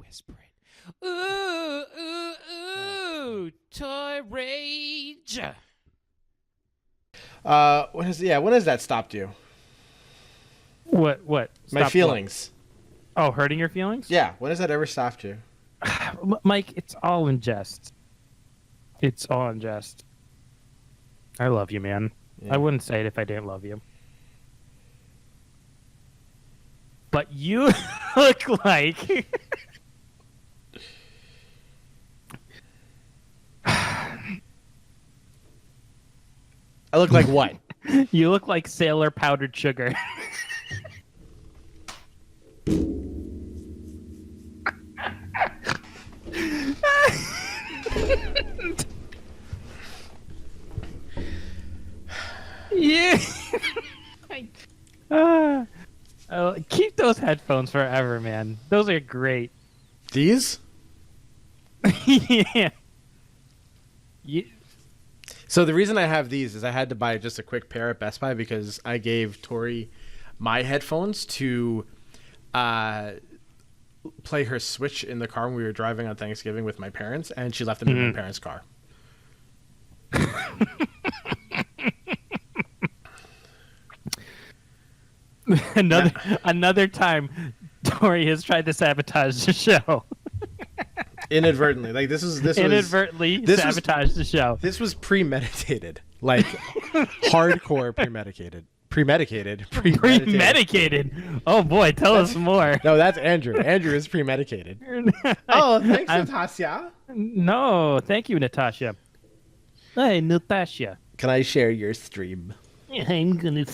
whispering. Ooh, ooh, ooh, toy rage. When has that stopped you? What? My Stop feelings. What? Oh, hurting your feelings? Yeah, when has that ever stopped you? Mike, it's all in jest. It's all in jest. I love you, man. Yeah. I wouldn't say it if I didn't love you. But you look like... I look like what? You look like Sailor powdered sugar. Yeah. Keep those headphones forever, man. Those are great. These? Yeah. So the reason I have these is I had to buy just a quick pair at Best Buy because I gave Tori my headphones to play her Switch in the car when we were driving on Thanksgiving with my parents, and she left them in my parents' car. Another time, Tori has tried to sabotage the show. Inadvertently, like this was sabotage the show. This was premeditated, like hardcore premeditated. Oh boy, tell us more. No, that's Andrew. Andrew is premeditated. Oh, thanks, Natasha. No, thank you, Natasha. Hey, Natasha. Can I share your stream? I'm gonna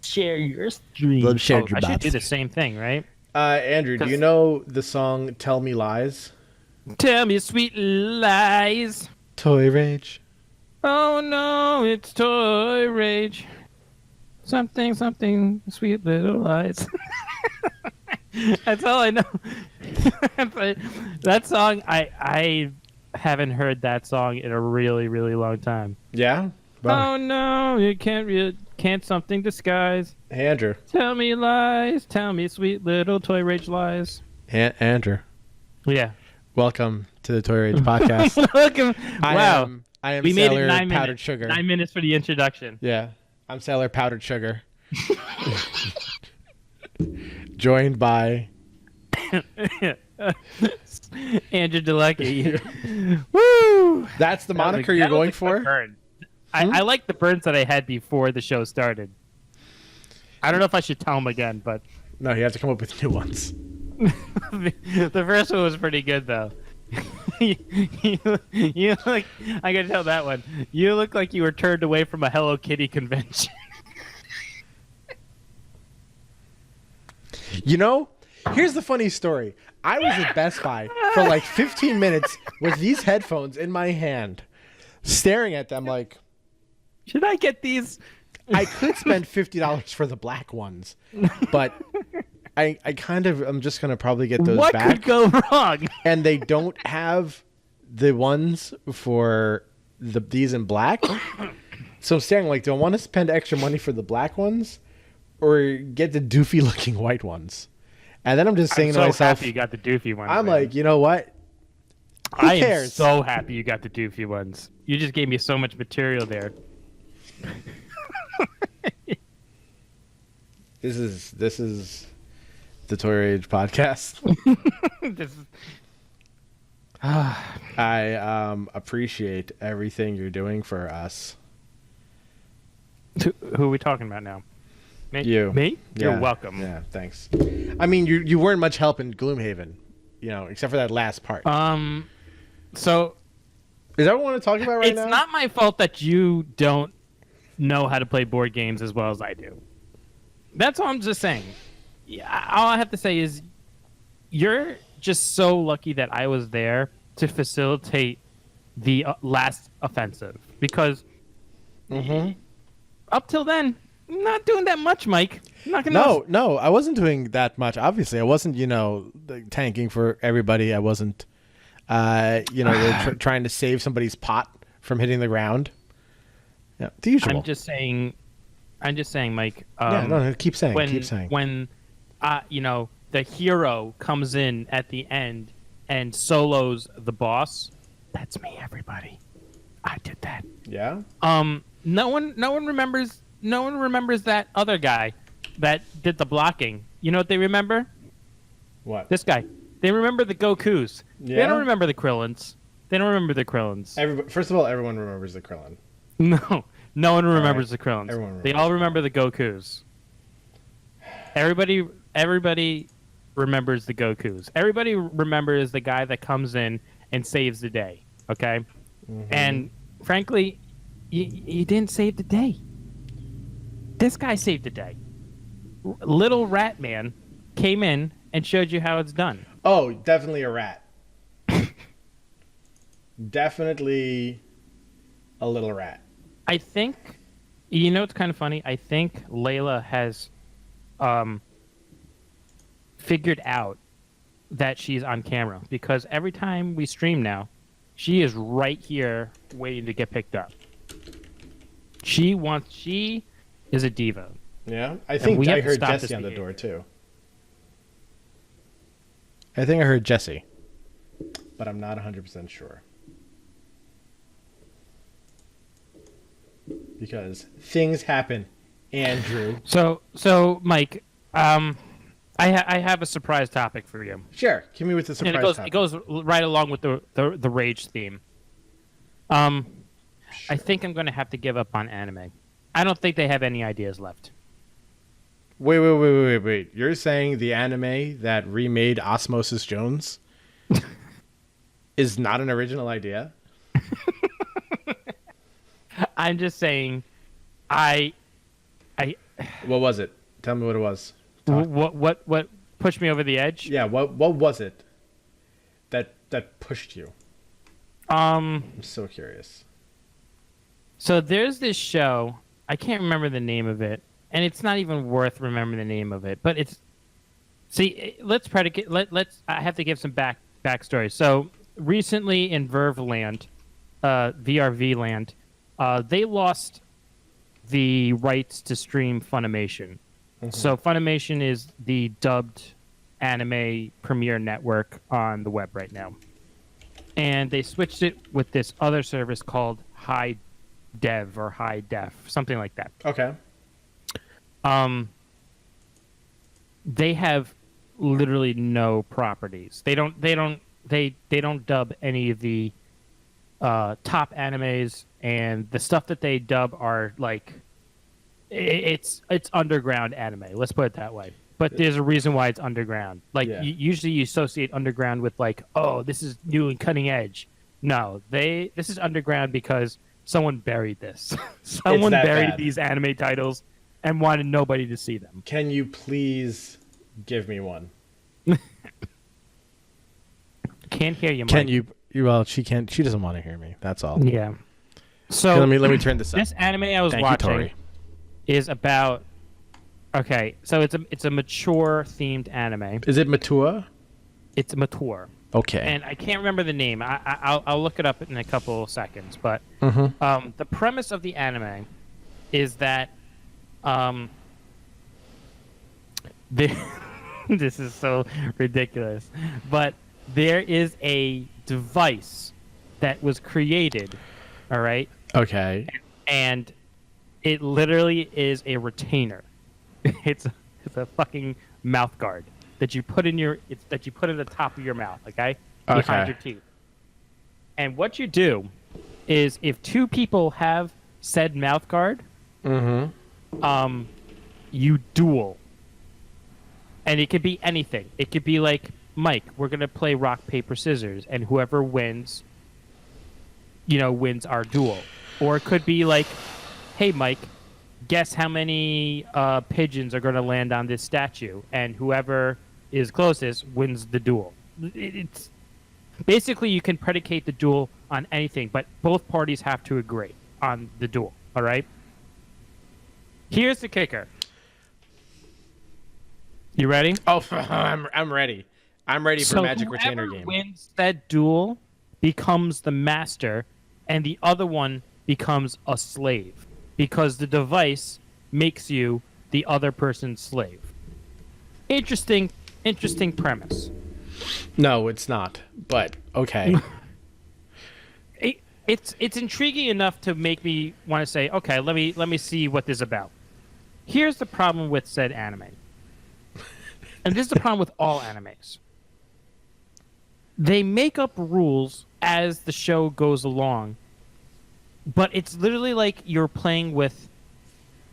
share your stream. I should do the same thing, right? Andrew, do you know the song "Tell Me Lies"? Tell me sweet lies. Toy Rage. Oh no, it's toy rage. Something, sweet little lies. That's all I know. That song, I haven't heard that song in a really, really long time. Yeah? Well, oh no, you can't something disguise. Hey, Andrew. Tell me lies, tell me sweet little toy rage lies. Andrew. Yeah. Welcome to the Toy Rage podcast. Welcome. Wow. I am we Sailor made it 9 Powdered minutes. Sugar. 9 minutes for the introduction. Yeah. I'm Sailor Powdered Sugar. Joined by Andrew DeLucky. Woo! That's the moniker you're going for? Burn. I like the burns that I had before the show started. I don't know if I should tell them again, but... No, you have to come up with new ones. The first one was pretty good, though. you look... I gotta tell that one. You look like you were turned away from a Hello Kitty convention. You know, here's the funny story. I was at Best Buy for like 15 minutes with these headphones in my hand, staring at them like... Should I get these? I could spend $50 for the black ones, but I kind of am just going to probably get those back. What could go wrong? And they don't have the ones for these in black. So I'm staring like, do I want to spend extra money for the black ones or get the doofy looking white ones? And then I'm just saying to myself, happy you got the doofy ones. I'm man. like, you know what? Who cares? Am so happy you got the doofy ones. You just gave me so much material there. This is the Toy Rage podcast. I appreciate everything you're doing for us. Who are we talking about now? Me? You. Me? Yeah. You're welcome. Yeah, thanks. I mean, you weren't much help in Gloomhaven, you know, except for that last part. So is that what we want to talk about right now? It's not my fault that you don't know how to play board games as well as I do. That's all I'm just saying. Yeah, all I have to say is you're just so lucky that I was there to facilitate the last offensive because up till then, I'm not doing that much, Mike. I'm not gonna No, I wasn't doing that much. Obviously, I wasn't, tanking for everybody. I wasn't, trying to save somebody's pot from hitting the ground. Yeah, the usual. I'm just saying, Mike. No, keep saying. When the hero comes in at the end and solos the boss. That's me, everybody. I did that. Yeah. No one remembers. No one remembers that other guy that did the blocking. You know what they remember? What? This guy. They remember the Gokus. They Yeah? don't remember the Krillins. They don't remember the Krillins. Everybody, first of all, everyone remembers the Krillin. No one remembers the Krillins. Everyone They all remember the Gokus. Everybody remembers the Gokus. Everybody remembers the guy that comes in and saves the day. Okay, and frankly, he didn't save the day. This guy saved the day. Little Rat Man came in and showed you how it's done. Oh, definitely a rat. Definitely a little rat. I think, you know, it's kind of funny. I think Layla has figured out that she's on camera because every time we stream now, she is right here waiting to get picked up. She is a diva. Yeah, I think I heard Jesse on the door too. I think I heard Jesse, but I'm not 100% sure. Because things happen, Andrew. So Mike, I have a surprise topic for you. Sure, give me with the surprise And it topic. goes right along with the rage theme. I think I'm going to have to give up on anime. I don't think they have any ideas left. Wait. You're saying the anime that remade Osmosis Jones is not an original idea? I'm just saying, I What was it? Tell me what it was. what pushed me over the edge? Yeah, what was it that pushed you? I'm so curious. So there's this show, I can't remember the name of it, and it's not even worth remembering the name of it, but it's let's I have to give some backstory. So recently in Verve Land, VRV Land, they lost the rights to stream Funimation. So Funimation is the dubbed anime premiere network on the web right now. And they switched it with this other service called High Dev or High Def, something like that. Okay. They have literally no properties. They don't dub any of the top animes, and the stuff that they dub are like it's underground anime. Let's put it that way. But there's a reason why it's underground. Like usually you associate underground with like, oh, this is new and cutting edge. No, this is underground because someone buried this. Someone buried bad. these anime titles and wanted nobody to see them. Can you please give me one? Can't hear you, Mike. Can you? Well, she can't. She doesn't want to hear me. That's all. Yeah. So Okay, let me turn this up. this anime I was Thank you, watching Tori. is about. Okay, so it's a mature themed anime. Is it Matua? It's mature, Okay. and I can't remember the name. I'll look it up in a couple of seconds. But the premise of the anime is that this is so ridiculous, but there is a device that was created. All right. Okay. And it literally is a retainer. It's a fucking mouth guard that you put in that you put at the top of your mouth, okay? Behind your teeth. And what you do is if two people have said mouth guard, you duel. And it could be anything. It could be like, Mike, we're gonna play rock, paper, scissors, and whoever wins, wins our duel. Or it could be like, hey, Mike, guess how many pigeons are going to land on this statue, and whoever is closest wins the duel. It's basically you can predicate the duel on anything, but both parties have to agree on the duel. All right. Here's the kicker. You ready? Oh, I'm ready. I'm ready for Magic Retainer whoever game. Wins that duel becomes the master, and the other one becomes a slave. Because the device makes you the other person's slave. Interesting Interesting premise. No, it's not. But okay. It's intriguing enough to make me want to say, okay, let me see what this is about. Here's the problem with said anime, and this is the problem with all animes. They make up rules as the show goes along, but it's literally like you're playing with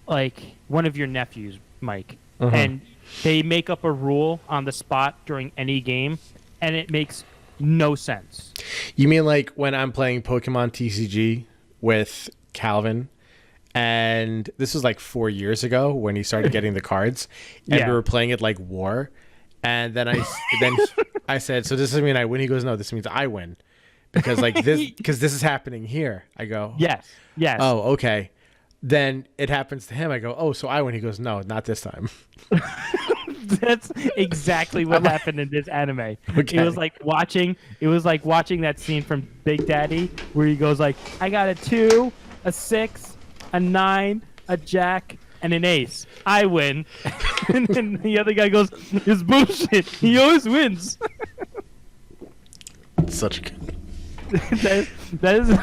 like one of your nephews, Mike, and they make up a rule on the spot during any game, and it makes no sense. You mean like when I'm playing Pokemon TCG with Calvin, and this was like 4 years ago when he started getting the cards, and we were playing it like war, and then I said, "So does this mean I win?" He goes, "No, this means I win, because this is happening here." I go, Yes. "Oh, okay." Then it happens to him. I go, "Oh, so I win." He goes, "No, not this time." That's exactly what happened in this anime. Okay. It was like watching that scene from Big Daddy where he goes like, I got a 2, a 6, a 9, a jack, and an ace. I win. And then the other guy goes, it's bullshit. He always wins. Such a good. that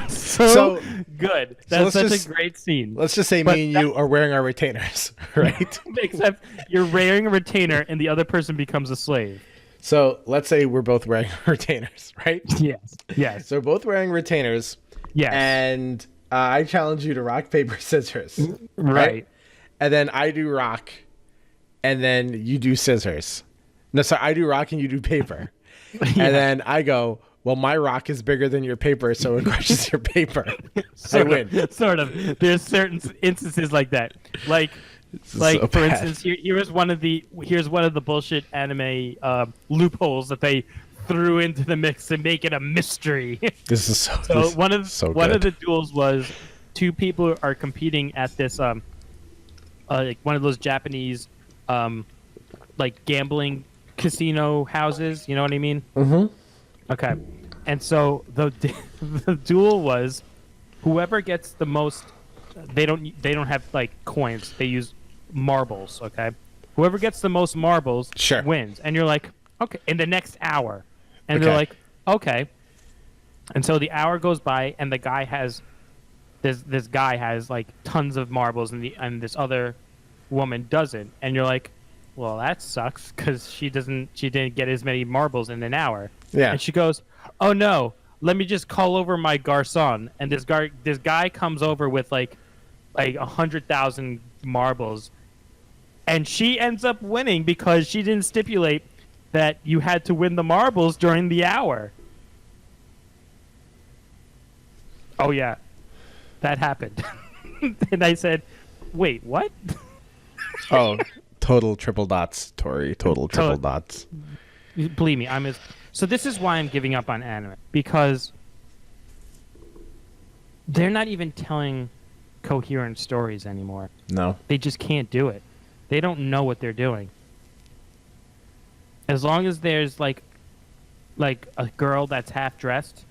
is so good. That's such a great scene. Let's just say me and you are wearing our retainers, right? Except you're wearing a retainer and the other person becomes a slave. So let's say we're both wearing retainers, right? Yes. So we're both wearing retainers. Yes. And I challenge you to rock, paper, scissors. Right. And then I do rock, and then you do scissors. No, sorry, I do rock and you do paper. And then I go, well, my rock is bigger than your paper, so it crushes your paper. I win. Sort of. There's certain instances like that. Like So for bad. instance, here's one of the bullshit anime loopholes that they threw into the mix to make it a mystery. This is So one of good. the duels was two people are competing at this like one of those Japanese like gambling casino houses. You know what I mean? Mm-hmm. Okay. And so the duel was whoever gets the most. They don't have like coins. They use marbles. Okay. Whoever gets the most marbles Sure. wins. And you're like, okay. In the next hour, and Okay. they're like, okay. And so the hour goes by, and the guy has this guy has like tons of marbles, and this other woman doesn't. And you're like, well, that sucks because she didn't get as many marbles in an hour. Yeah. And she goes, oh no, let me just call over my garçon. And this guy comes over with like 100,000 marbles, and she ends up winning because she didn't stipulate that you had to win the marbles during the hour. Oh yeah, that happened. And I said, wait, what? Oh, total triple dots, Tori. Total triple dots. Believe me, so this is why I'm giving up on anime, because they're not even telling coherent stories anymore. No. They just can't do it. They don't know what they're doing. As long as there's like a girl that's half dressed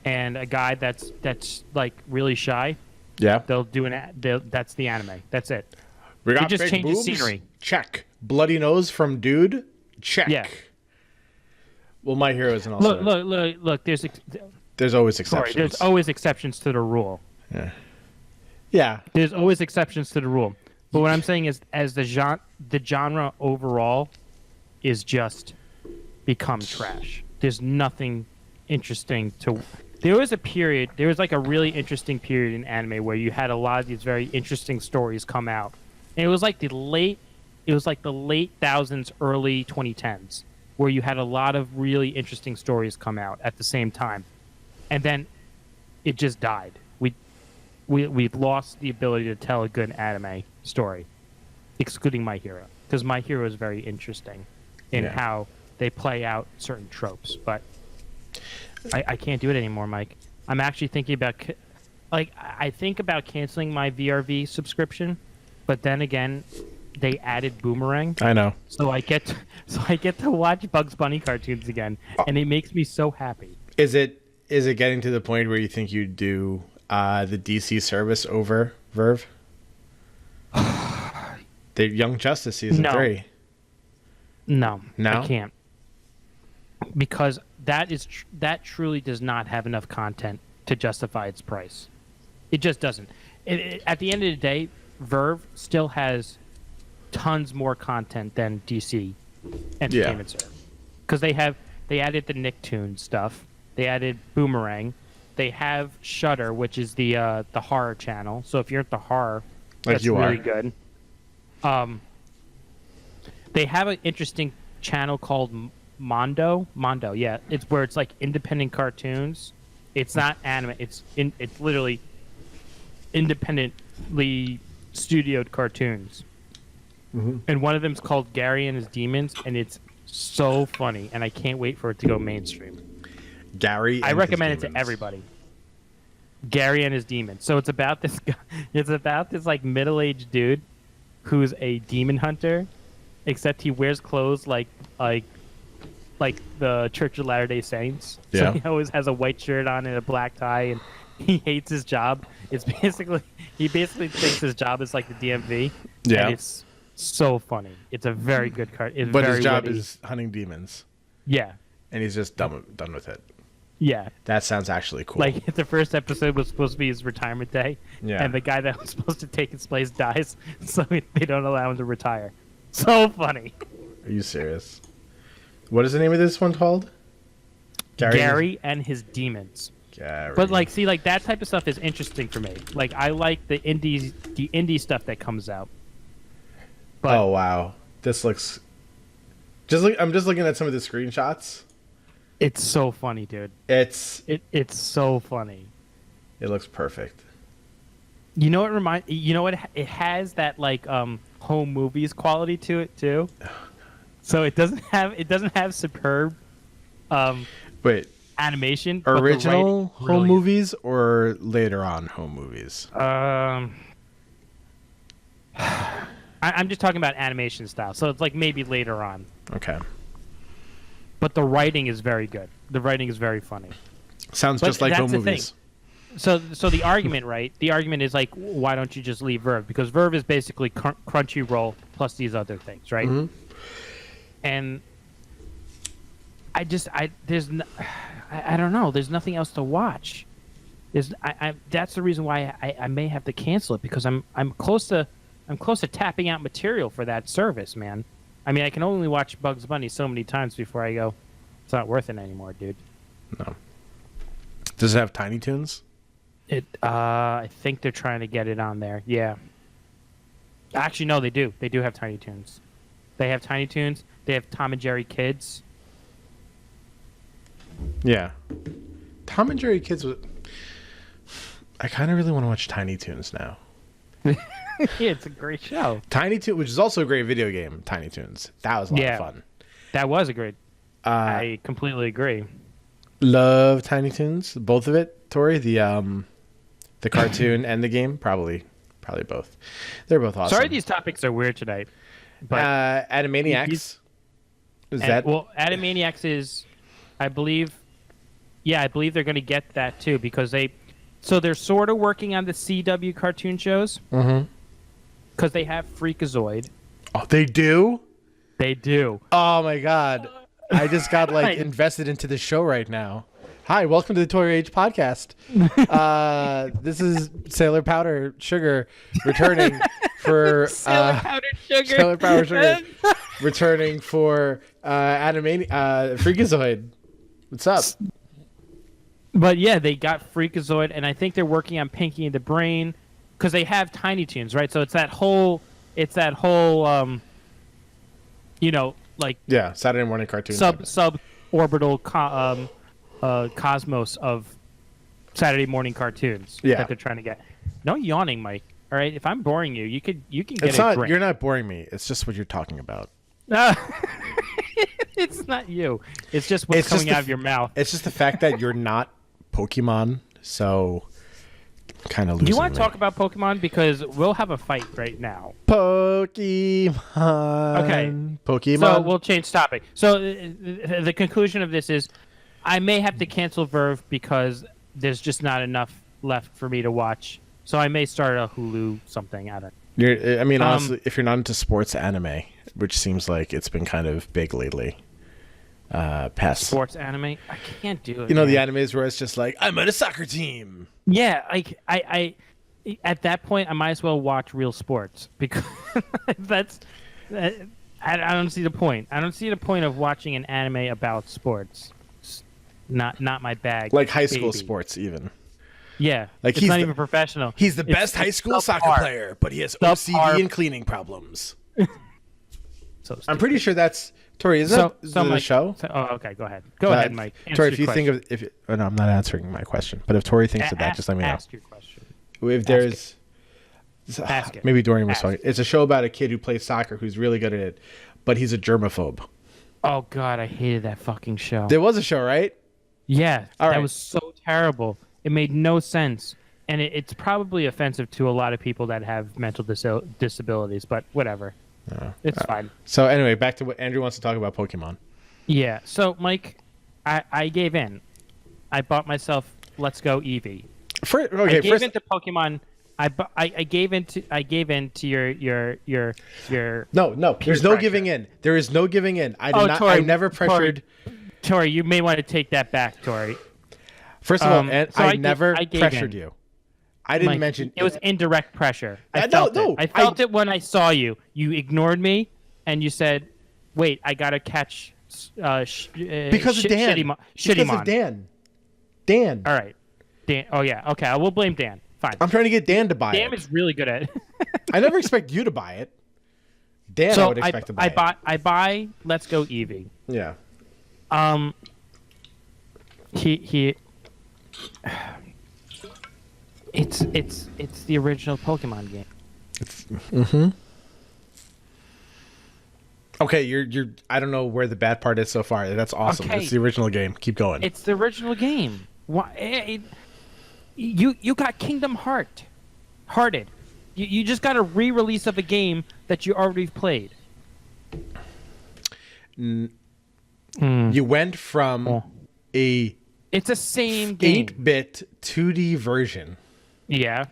and a guy that's like really shy, Yeah. they'll do that's the anime. That's it. We got It just big changes boobs? scenery. Check. Bloody nose from dude? Check. Yeah. Well, My Hero isn't also. Look. There's always Sorry, exceptions. there's always exceptions to the rule. Yeah. There's always exceptions to the rule. But what I'm saying is, as the genre overall is just become trash. There's nothing interesting to. There was like a really interesting period in anime where you had a lot of these very interesting stories come out. And it was like the late thousands, early 2010s, where you had a lot of really interesting stories come out at the same time. And then it just died. We've lost the ability to tell a good anime story, excluding My Hero, because My Hero is very interesting in how they play out certain tropes. But I can't do it anymore, Mike. I'm actually thinking about I think about canceling my VRV subscription, but then again, they added Boomerang, I know. so I get to watch Bugs Bunny cartoons again, and it makes me so happy. Is it getting to the point where you think you'd do the DC service over Verve? The Young Justice season No. 3. No, No? I can't. Because that truly does not have enough content to justify its price. It just doesn't. At the end of the day, Verve still has tons more content than DC Entertainment Serve. Because they added the Nicktoons stuff. They added Boomerang. They have Shudder, which is the horror channel. So if you're into horror, Like that's you are. really good. They have an interesting channel called Mondo, yeah. It's where it's like independent cartoons. It's not anime. It's literally independently studioed cartoons. And one of them's called Gary and His Demons, and it's so funny. And I can't wait for it to go mainstream. Gary. I and recommend his it to demons. everybody. Gary and His Demons. So it's about this guy. It's about this like middle-aged dude who's a demon hunter, except he wears clothes like the Church of Latter-day Saints. Yeah. So he always has a white shirt on and a black tie, and he hates his job. It's basically he thinks his job is like the DMV. Yeah. And it's so funny. It's a very good card. It's But very his job witty. is hunting demons, Yeah. and he's just done with it. Yeah. That sounds actually cool. Like the first episode was supposed to be his retirement day, Yeah. and the guy that was supposed to take his place dies, so they don't allow him to retire. So funny. Are you serious? What is the name of this one called? Gary and His Demons. Gary. But like, see, like that type of stuff is interesting for me. Like, I like the indie stuff that comes out. But Oh wow, this looks. I'm just looking at some of the screenshots. it's so funny, dude. It's It's so funny. it looks perfect. You know what it has that like home movies quality to it too. So it doesn't have superb Wait, animation. but the original writing, home brilliant. movies or later on home movies? I'm just talking about animation style. So it's like maybe later on. Okay, But the writing is very good. The writing is very funny. sounds But just like that's home the thing. movies. So the argument, right? The argument is like, why don't you just leave Verve? Because Verve is basically Crunchyroll plus these other things, right? Mhm. And I don't know. There's nothing else to watch. That's the reason why I may have to cancel it, because I'm close to tapping out material for that service, man. I mean, I can only watch Bugs Bunny so many times before I go, it's not worth it anymore, dude. No. Does it have Tiny Toons? I think they're trying to get it on there. Yeah. Actually, no, they do. They do have Tiny Toons. They have Tiny Toons. They have Tom and Jerry Kids. Yeah. Tom and Jerry Kids. I kind of really want to watch Tiny Toons now. Yeah, it's a great show. Tiny Toons, which is also a great video game. Tiny Toons. That was a lot of fun. That was a great. Uh, I completely agree. Love Tiny Toons, both of it. Tori, the cartoon and the game, probably both. They're both awesome. Sorry, these topics are weird tonight. But Animaniacs. Is that Animaniacs is, I believe they're going to get that too, because they're sort of working on the CW cartoon shows. Mm-hmm. Because they have Freakazoid. Oh, they do? They do. Oh my god. I just got invested into the show right now. Hi, welcome to the Tory Age podcast. This is Sailor Powder Sugar returning for Sailor Powdered Sugar. Sailor Powder Sugar returning for Freakazoid. What's up? But yeah, they got Freakazoid, and I think they're working on Pinky and the Brain, because they have Tiny Toons, right? So it's that whole like Saturday morning cartoon. suborbital cosmos of Saturday morning cartoons Yeah. that they're trying to get. No yawning, Mike. All right, if I'm boring you, you can get It's a not. drink. You're not boring me. It's just what you're talking about. It's not you. It's just what's It's just coming out of your mouth. It's just the fact that you're not Pokemon, so kind of losing. Do you want to me. talk about Pokemon? Because we'll have a fight right now. Pokemon? Okay. Pokemon. So we'll change topic. So the conclusion of this is, I may have to cancel Verve because there's just not enough left for me to watch. So I may start a Hulu something. I don't. Honestly, if you're not into sports anime, which seems like it's been kind of big lately. Past Sports anime, I can't do it. you know the man. animes where it's just like I'm on a soccer team. Yeah, like I at that point I might as well watch real sports because that's I don't see the point. I don't see the point of watching an anime about sports. It's not my bag. Like high school baby. sports, even. Yeah, Like it's he's not the- even professional. He's the It's- best high it's school soccer subpar. player, but he has Subpar. OCD and cleaning problems. So I'm stupid. pretty sure that's Tori. Isn't that the Mike, show? oh, okay. Go ahead. Go ahead, Mike. Answer Tori, if your you think question. of if oh, no, I'm not answering my question. But if Tori thinks of that, just let me know. Ask your question. If there's Ask it. maybe Dorian was Ask talking. It's a show about a kid who plays soccer who's really good at it, but he's a germaphobe. Oh God, I hated that fucking show. There was a show, right? Yeah, All that right. was so terrible. It made no sense, and it's probably offensive to a lot of people that have mental disabilities. But whatever, it's fine. So anyway, back to what Andrew wants to talk about Pokemon. Yeah. So Mike, I gave in. I bought myself Let's Go Eevee. I gave into Pokemon. I gave into your No, there's no pressure. giving in. There is no giving in. I did Oh, not. Tori, I never pressured. Tori, you may want to take that back, Tori. First of all, and so I never I gave pressured in. you. I didn't Mike, mention it was indirect pressure. I No, felt no, it. I felt it when I saw you. You ignored me, and you said, "Wait, I gotta catch." Because of Dan. Shitty Because Mon. of Dan. Dan. All right, Dan. Oh yeah. Okay, I will blame Dan. Fine. I'm trying to get Dan to buy Dan it. is really good at it. I never expect you to buy it. Dan, I So would expect to buy it. I buy Let's Go Eevee. Yeah. He. It's the original Pokemon game. Okay, you're. I don't know where the bad part is so far. That's awesome. Okay. It's the original game. Keep going. It's the original game. Why? You got Kingdom Hearted. You just got a re-release of a game that you already played. You went from a It's the same game. 8-bit 2D version Yeah.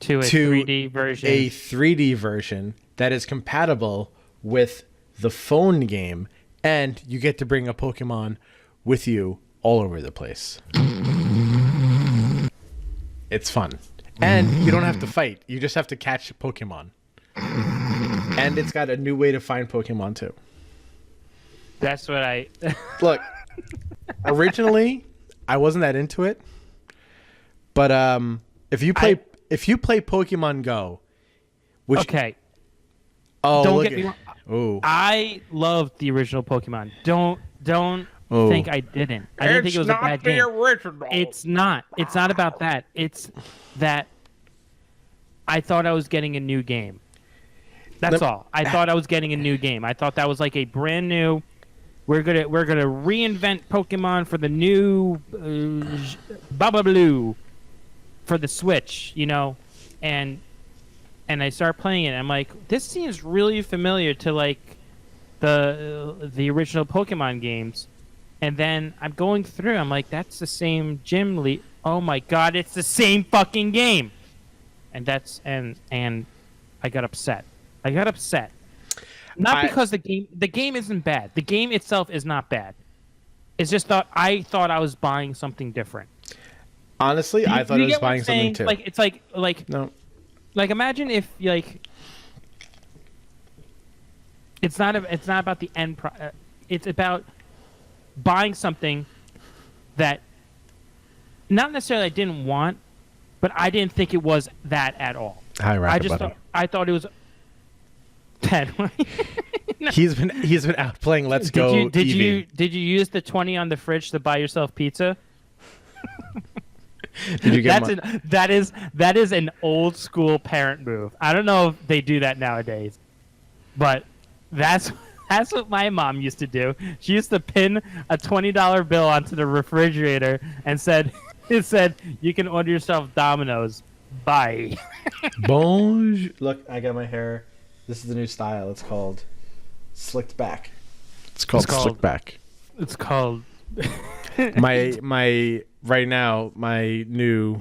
To a to 3D version. a 3D version that is compatible with the phone game, and you get to bring a Pokemon with you all over the place. It's fun. And you don't have to fight. You just have to catch Pokemon. And it's got a new way to find Pokemon too. That's what I. Look, originally I wasn't that into it. But if you play Pokemon Go, which Okay. oh Don't look get me wrong. oh I loved the original Pokemon. Don't Oh. think I didn't. I didn't think it was a bad game. original. It's not. It's not about that. It's that I thought I was getting a new game. That's all. I thought I was getting a new game. I thought that was like a brand new. We're gonna reinvent Pokemon for the new Baba Blue for the Switch, you know, and I start playing it. And I'm like, this seems really familiar to like the original Pokemon games. And then I'm going through. I'm like, that's the same gym lead. Oh my god, it's the same fucking game. And that's and I got upset. Not because the game isn't bad. The game itself is not bad. It's just I thought I was buying something different. Honestly, I thought I was buying something too. Like it's like No. like imagine if like it's not about the end it's about buying something that not necessarily I didn't want, but I didn't think it was that at all. Hi, Rocket I thought it was that. He's been out playing Let's Go Did Eevee. you use the 20 on the fridge to buy yourself pizza? Did you get that is an old school parent move. I don't know if they do that nowadays, but that's what my mom used to do. She used to pin a $20 bill onto the refrigerator and it said you can order yourself Domino's. Bye. Bonjour. Look, I got my hair. This is the new style. It's called slicked back. It's called slicked back. It's called my right now my new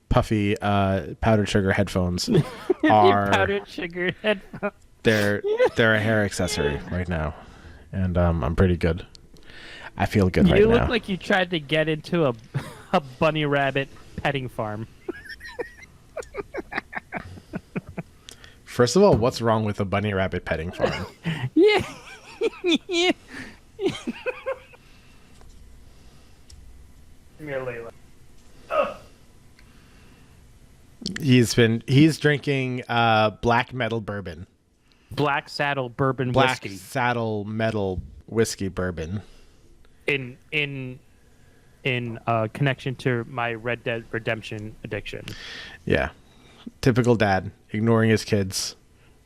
puffy powdered sugar headphones your are powdered sugar headphones. They're a hair accessory right now, and I'm pretty good. I feel good right You now. look like you tried to get into a bunny rabbit petting farm. First of all, what's wrong with a bunny rabbit petting farm? Yeah. Yeah. Come here, Layla. He's drinking black metal bourbon. Black Saddle Bourbon Black whiskey. Saddle Metal whiskey bourbon. In connection to my Red Dead Redemption addiction. Yeah. Typical dad, ignoring his kids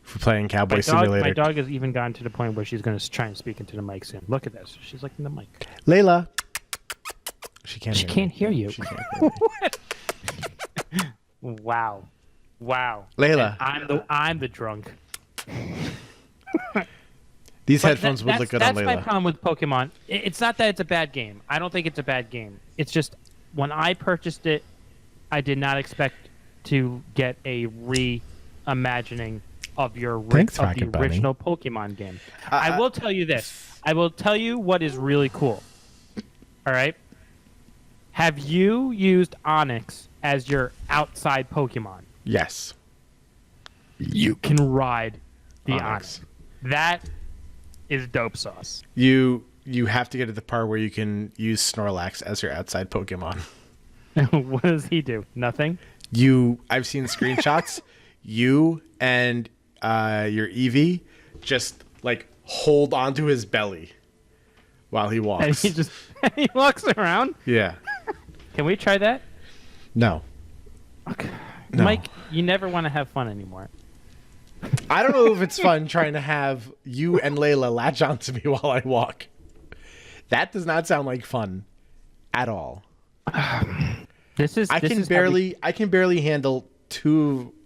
for playing Cowboy Simulator. My dog has even gotten to the point where she's going to try and speak into the mic soon. Look at this. She's like in the mic. Layla. She can't hear you. She can't hear me. Wow. Layla. And I'm the drunk. These But headphones would look good on That's my Layla. problem with Pokemon. It's not that it's a bad game. I don't think it's a bad game. It's just when I purchased it, I did not expect to get a reimagining of the original Pokemon game. I will tell you this. I will tell you what is really cool. All right. Have you used Onix as your outside Pokemon? Yes. You can ride the Onix. Onix. That is dope sauce. You have to get to the part where you can use Snorlax as your outside Pokemon. What does he do? Nothing? I've seen screenshots. You and your Eevee just like hold onto his belly while he And walks. he walks around? Yeah. Can we try that? No. Okay. No. Mike, you never want to have fun anymore. I don't know if it's fun trying to have you and Layla latch onto me while I walk. That does not sound like fun at all. I can barely handle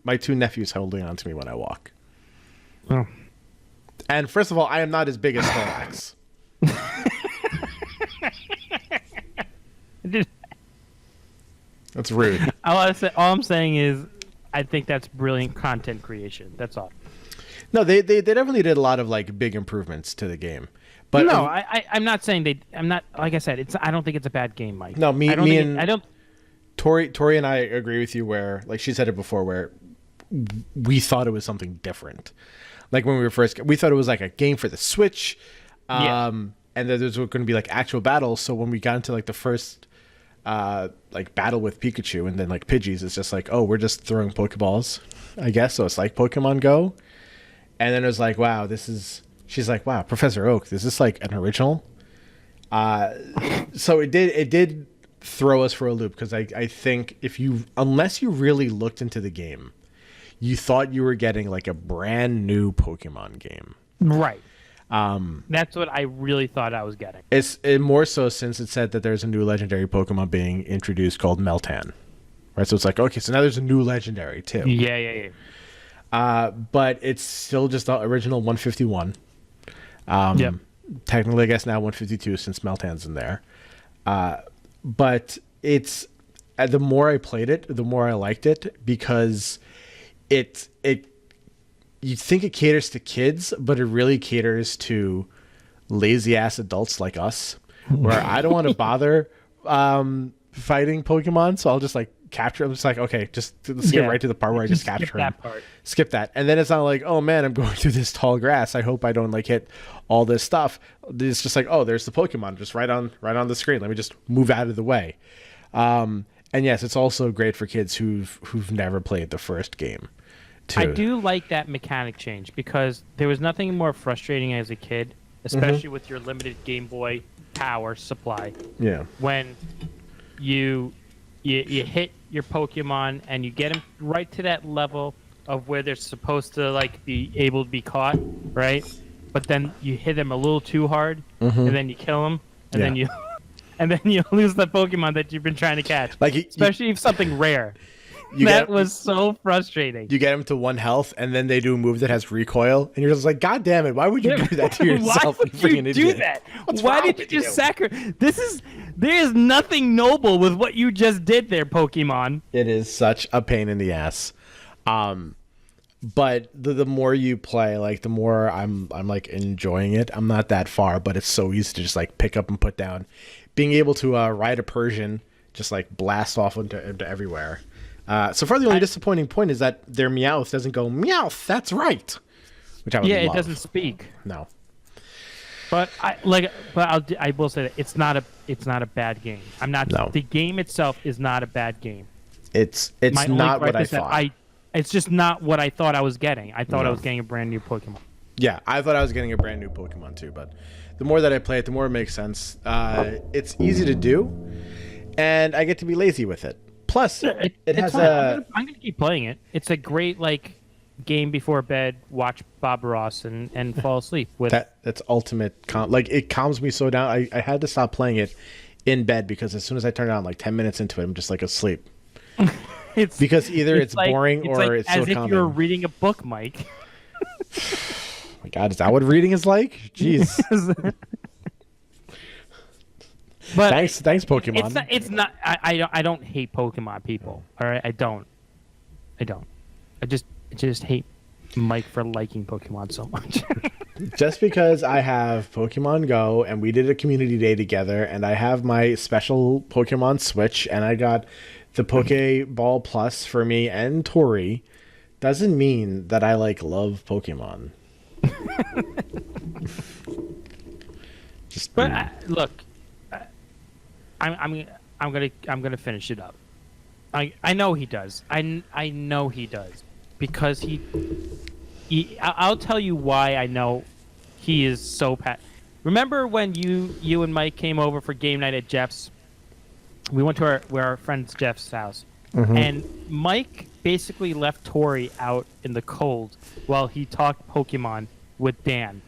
my two nephews holding onto me when I walk. Oh. And first of all, I am not as big as Snorlax. That's rude. All I'm saying is, I think that's brilliant content creation. That's all. No, they definitely did a lot of like big improvements to the game. But no, I'm not saying I'm not. Like I said, I don't think it's a bad game, Mike. No, I don't. Tori and I agree with you where, like she said it before, where we thought it was something different. Like when we thought it was like a game for the Switch, and that there's going to be like actual battles. So when we got into like the first like battle with Pikachu and then like Pidgeys, it's just like, oh, we're just throwing Pokeballs, I guess. So it's like Pokemon Go. And then it was like, wow, she's like, wow, Professor Oak, is this like an original? So it did throw us for a loop because I think unless you really looked into the game, you thought you were getting like a brand new Pokemon game. Right. That's what I really thought I was getting. It's more so since it said that there's a new legendary Pokemon being introduced called Meltan. Right. So it's like, okay, so now there's a new legendary too. Yeah. But it's still just the original 151. Yep. Technically, I guess now 152 since Meltan's in there. But it's the more I played it, the more I liked it because it you think it caters to kids, but it really caters to lazy ass adults like us, where I don't want to bother fighting Pokemon, so I'll just like capture. I'm just like, okay, let's get right to the part where I just capture him. Skip that, and then it's not like, oh man, I'm going through this tall grass. I hope I don't like hit all this stuff. It's just like, oh, there's the Pokemon just right on the screen. Let me just move out of the way. And yes, it's also great for kids who've never played the first game. I do like that mechanic change because there was nothing more frustrating as a kid, especially with your limited Game Boy power supply. Yeah. When you hit your Pokemon and you get them right to that level of where they're supposed to like be able to be caught, right? But then you hit them a little too hard, and then you kill them, and then you lose the Pokemon that you've been trying to catch. Like especially if something rare. That was so frustrating. You get them to 1 health, and then they do a move that has recoil, and you're just like, God damn it! Why would you do that to yourself? Why would you do that? Why did you just sacrifice? There is nothing noble with what you just did there, Pokemon. It is such a pain in the ass. but the more you play, like the more I'm like enjoying it. I'm not that far, but it's so easy to just like pick up and put down. Being able to ride a Persian, just like blast off into everywhere. So far, the only disappointing point is that their Meowth doesn't go Meowth. That's right, which I would love. It doesn't speak. No, but I will say that it's not a bad game. I'm not. No. The game itself is not a bad game. it's My only not gripe what I is that thought. It's just not what I thought I was getting. I thought I No. was getting a brand new Pokemon. Yeah, I thought I was getting a brand new Pokemon too, but the more that I play it, the more it makes sense. It's easy to do, and I get to be lazy with it. Plus, it It's has fine. I'm gonna keep playing it. It's a great game before bed. Watch Bob Ross and fall asleep with. that's ultimate like it calms me so down. I had to stop playing it in bed because as soon as I turn it on, like 10 minutes into it, I'm just like asleep. It's Because either it's boring or it's so as if calming. you're reading a book, Mike. Oh my God, is that what reading is like? Jeez. But thanks, Pokemon. It's not. I don't hate Pokemon people. All right, I don't. I just hate Mike for liking Pokemon so much. Just because I have Pokemon Go and we did a community day together, and I have my special Pokemon Switch, and I got the Pokeball Plus for me and Tori, doesn't mean that I love Pokemon. Just But look, I'm gonna finish it up. I know he does. I know he does because I'll tell you why I know he is so Remember when you and Mike came over for game night at Jeff's? We went to our friend Jeff's house, and Mike basically left Tori out in the cold while he talked Pokemon with Dan.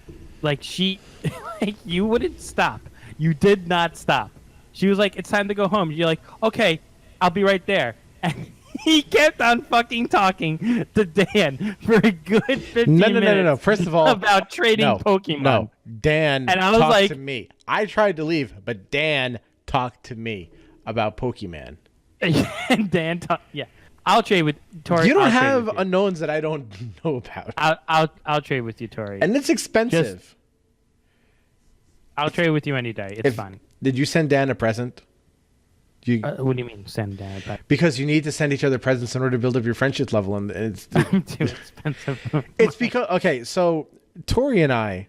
You wouldn't stop. You did not stop. She was like, "It's time to go home." You're like, "Okay, I'll be right there." And he kept on fucking talking to Dan for a good 15 minutes. No. First of all, about trading Pokemon. No, Dan And I was talked like- to me. I tried to leave, but Dan talked to me about Pokemon. And Dan, I'll trade with Tori. You don't I'll trade have with you. unknowns that I don't know about, I'll trade with you, Tori. and it's expensive. I'll trade with you any day. It's fine. Did you send Dan a present? What do you mean, send Dan? Because you need to send each other presents in order to build up your friendship level, and it's Too expensive. it's because okay. So Tori and I,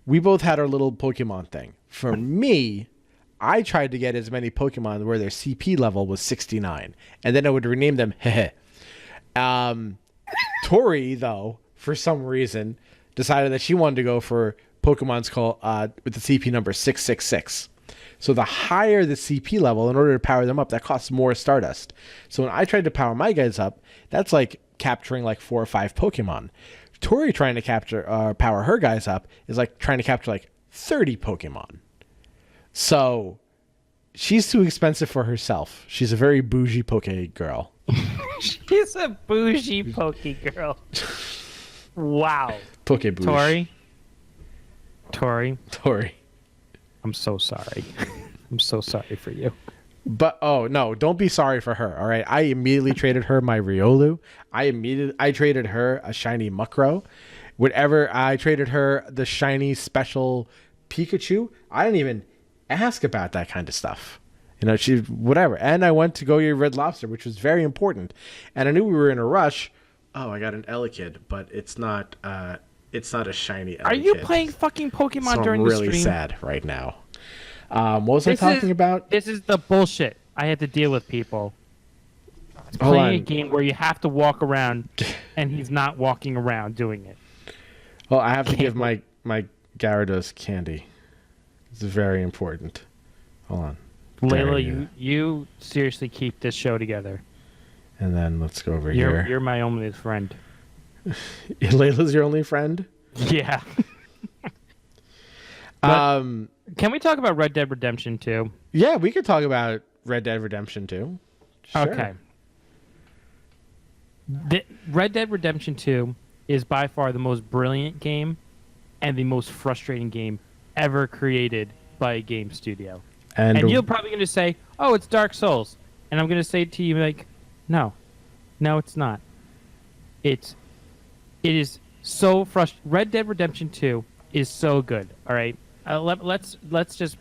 we both had our little Pokemon thing. For me, I tried to get as many Pokemon where their CP level was 69, and then I would rename them. Tori, though, for some reason, decided that she wanted to go for Pokemon's called with the CP number 666. So the higher the CP level, in order to power them up, that costs more Stardust. So when I tried to power my guys up, that's like capturing like 4 or 5 Pokemon. Tori trying to power her guys up is like trying to capture like 30 Pokemon. So she's too expensive for herself. She's a very bougie Poke girl. She's a bougie Poke girl. Wow. Poke bougie. Tori. I'm so sorry. I'm so sorry for you. But oh no, don't be sorry for her. All right, I immediately traded her my Riolu. I traded her a shiny Mukro. Whatever, I traded her the shiny special Pikachu. I didn't even ask about that kind of stuff. You know, she whatever. And I went to go get Red Lobster, which was very important. And I knew we were in a rush. Oh, I got an Elekid, but it's not a shiny Elekid. Are you playing fucking Pokemon So during I'm really the stream? sad right now. What was I talking about? This is the bullshit I had to deal with people. Hold Playing a on. game where you have to walk around, and he's not walking around doing it. Well, I have to give my Gyarados candy. It's very important. Hold on. There we Layla, go. you seriously keep this show together. And then let's go over here. You're my only friend. Layla's your only friend? Yeah. Um, Can we talk about Red Dead Redemption 2? yeah, we could talk about Red Dead Redemption 2. Sure. Okay. Red Dead Redemption 2 is by far the most brilliant game and the most frustrating game ever created by a game studio. And you're probably going to say, "Oh, it's Dark Souls." And I'm going to say to you like, "No. No, it's not. It's It is so frustrating. Red Dead Redemption 2 is so good. All right, let's just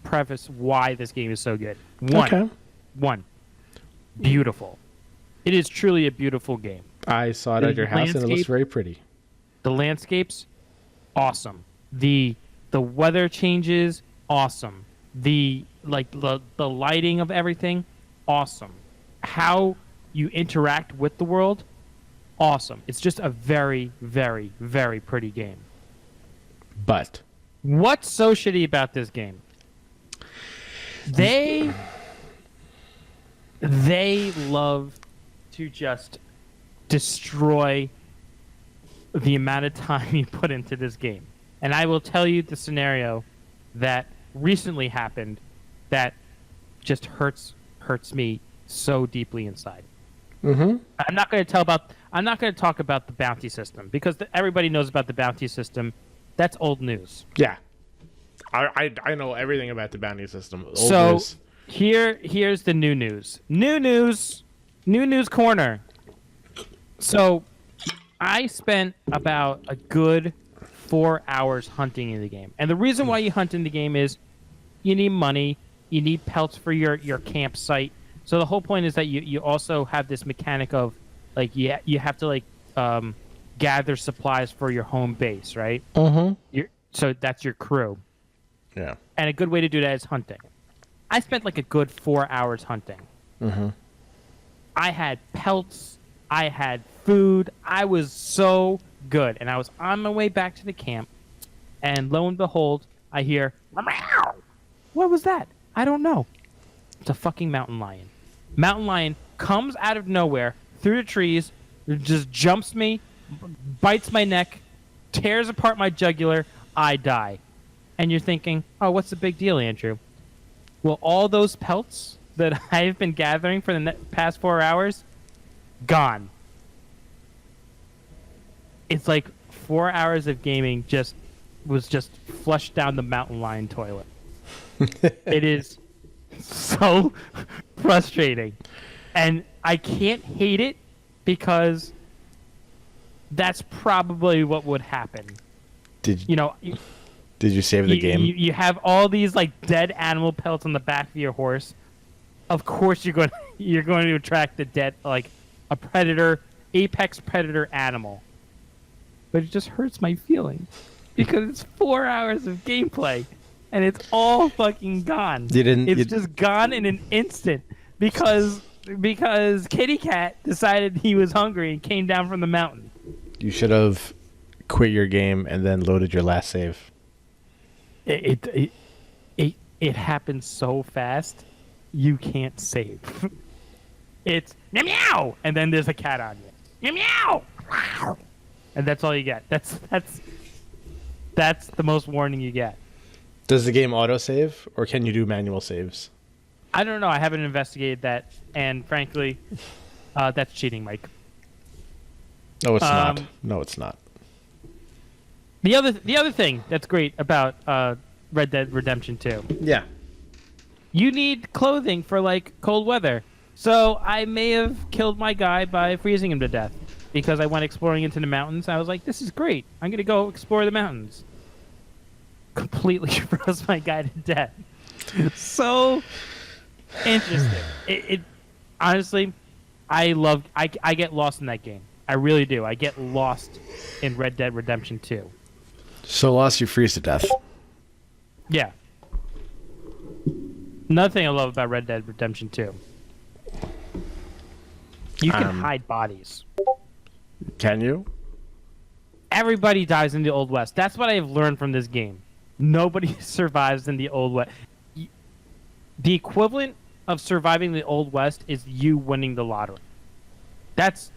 preface why this game is so good. Okay. One, beautiful. It is truly a beautiful game. I saw it at your house, and it looks very pretty. The landscapes, awesome. The weather changes, awesome. The lighting of everything, awesome. How you interact with the world, awesome. It's just a very, very, very pretty game. But What's so shitty about this game? They love to just destroy the amount of time you put into this game. And I will tell you the scenario that recently happened that just hurts me so deeply inside. mm-hmm. I'm not going to talk about the bounty system because everybody knows about the bounty system. That's old news. Yeah. I know everything about the bounty system. Old So news. here's the new news. New news corner. So I spent about a good 4 hours hunting in the game. And the reason why you hunt in the game is you need money, you need pelts for your campsite. So the whole point is that you also have this mechanic of like you have to like gather supplies for your home base, right? Mm-hmm. So that's your crew. Yeah. And a good way to do that is hunting. I spent like a good 4 hours hunting. Mm-hmm. I had pelts. I had food. I was so good. And I was on my way back to the camp. And lo and behold, I hear, meow. What was that? I don't know. It's a fucking mountain lion. Mountain lion comes out of nowhere through the trees, just jumps me, bites my neck, tears apart my jugular. I die. And you're thinking, oh, what's the big deal, Andrew? Well, all those pelts that I've been gathering for the past 4 hours, gone. It's like 4 hours of gaming was just flushed down the mountain lion toilet. It is so frustrating. And I can't hate it because that's probably what would happen. Did You you save the game? You have all these like dead animal pelts on the back of your horse. Of course, you're going to attract the dead, like a predator, apex predator animal. But it just hurts my feelings because it's 4 hours of gameplay, and it's all fucking gone. It's just gone in an instant because Kitty Cat decided he was hungry and came down from the mountain. You should have quit your game and then loaded your last save. It happens so fast, you can't save. It's meow meow, and then there's a cat on you. Meow meow, and that's all you get. That's the most warning you get. Does the game autosave, or can you do manual saves? I don't know. I haven't investigated that, and frankly, that's cheating, Mike. No, it's not. No, it's not. The other thing that's great about Red Dead Redemption 2. Yeah. You need clothing for like cold weather. So I may have killed my guy by freezing him to death because I went exploring into the mountains. I was like, this is great. I'm going to go explore the mountains. Completely froze my guy to death. So interesting. It honestly, I get lost in that game. I really do. I get lost in Red Dead Redemption 2. So lost you freeze to death. Yeah. Another thing I love about Red Dead Redemption 2. You can hide bodies. Can you? Everybody dies in the Old West. That's what I've learned from this game. Nobody survives in the Old West. The equivalent of surviving the Old West is you winning the lottery. That's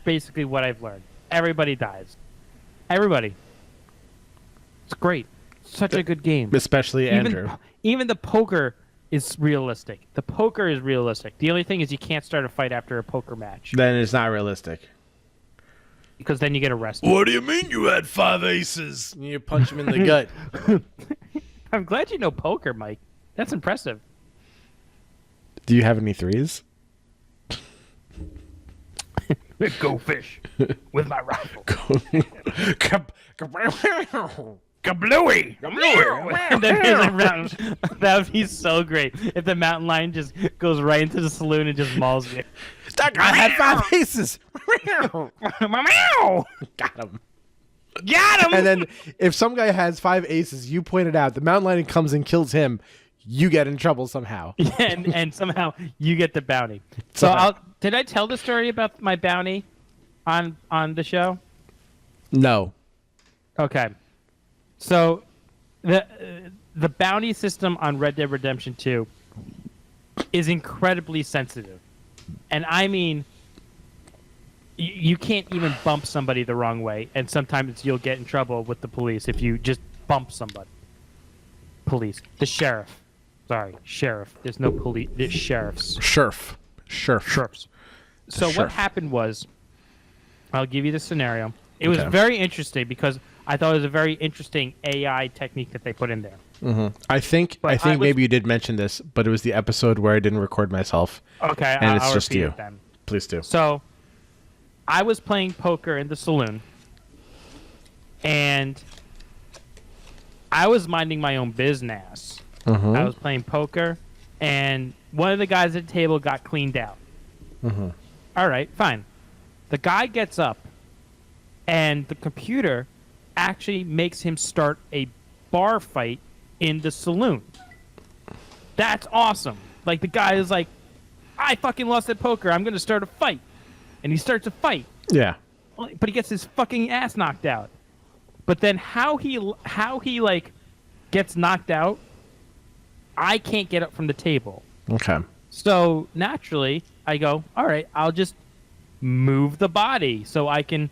basically what I've learned. Everybody dies. Everybody. It's great. Such a good game. Especially Andrew. Even the poker is realistic. The poker is realistic. The only thing is you can't start a fight after a poker match. Then it's not realistic. Because then you get arrested. What do you mean you had 5 aces? You punch him in the gut. I'm glad you know poker, Mike. That's impressive. Do you have any 3s? Go fish with my rifle. Kablooey! And then there's a mountain. That would be so great if the mountain lion just goes right into the saloon and just mauls you. That guy had 5 aces. Got him. Got him! And then if some guy has 5 aces, you point it out, the mountain lion comes and kills him, you get in trouble somehow. and somehow you get the bounty. So did I tell the story about my bounty on the show? No. Okay. So the bounty system on Red Dead Redemption 2 is incredibly sensitive. And I mean, you can't even bump somebody the wrong way, and sometimes you'll get in trouble with the police if you just bump somebody. Police. The sheriff. Sorry, sheriff. There's no police. There's sheriffs. Sheriffs. So what happened was, I'll give you the scenario. It was very interesting because I thought it was a very interesting AI technique that they put in there. Mm-hmm. I think maybe you did mention this, but it was the episode where I didn't record myself. Okay, and I'll just repeat you. it then. Please do. So, I was playing poker in the saloon, and I was minding my own business. Mm-hmm. I was playing poker, and one of the guys at the table got cleaned out. Mm-hmm. All right, fine. The guy gets up, and the computer actually makes him start a bar fight in the saloon. That's awesome. Like, the guy is like, I fucking lost at poker. I'm going to start a fight. And he starts a fight. Yeah. But he gets his fucking ass knocked out. But then how he like gets knocked out, I can't get up from the table. Okay. So naturally, I go, all right, I'll just move the body so I can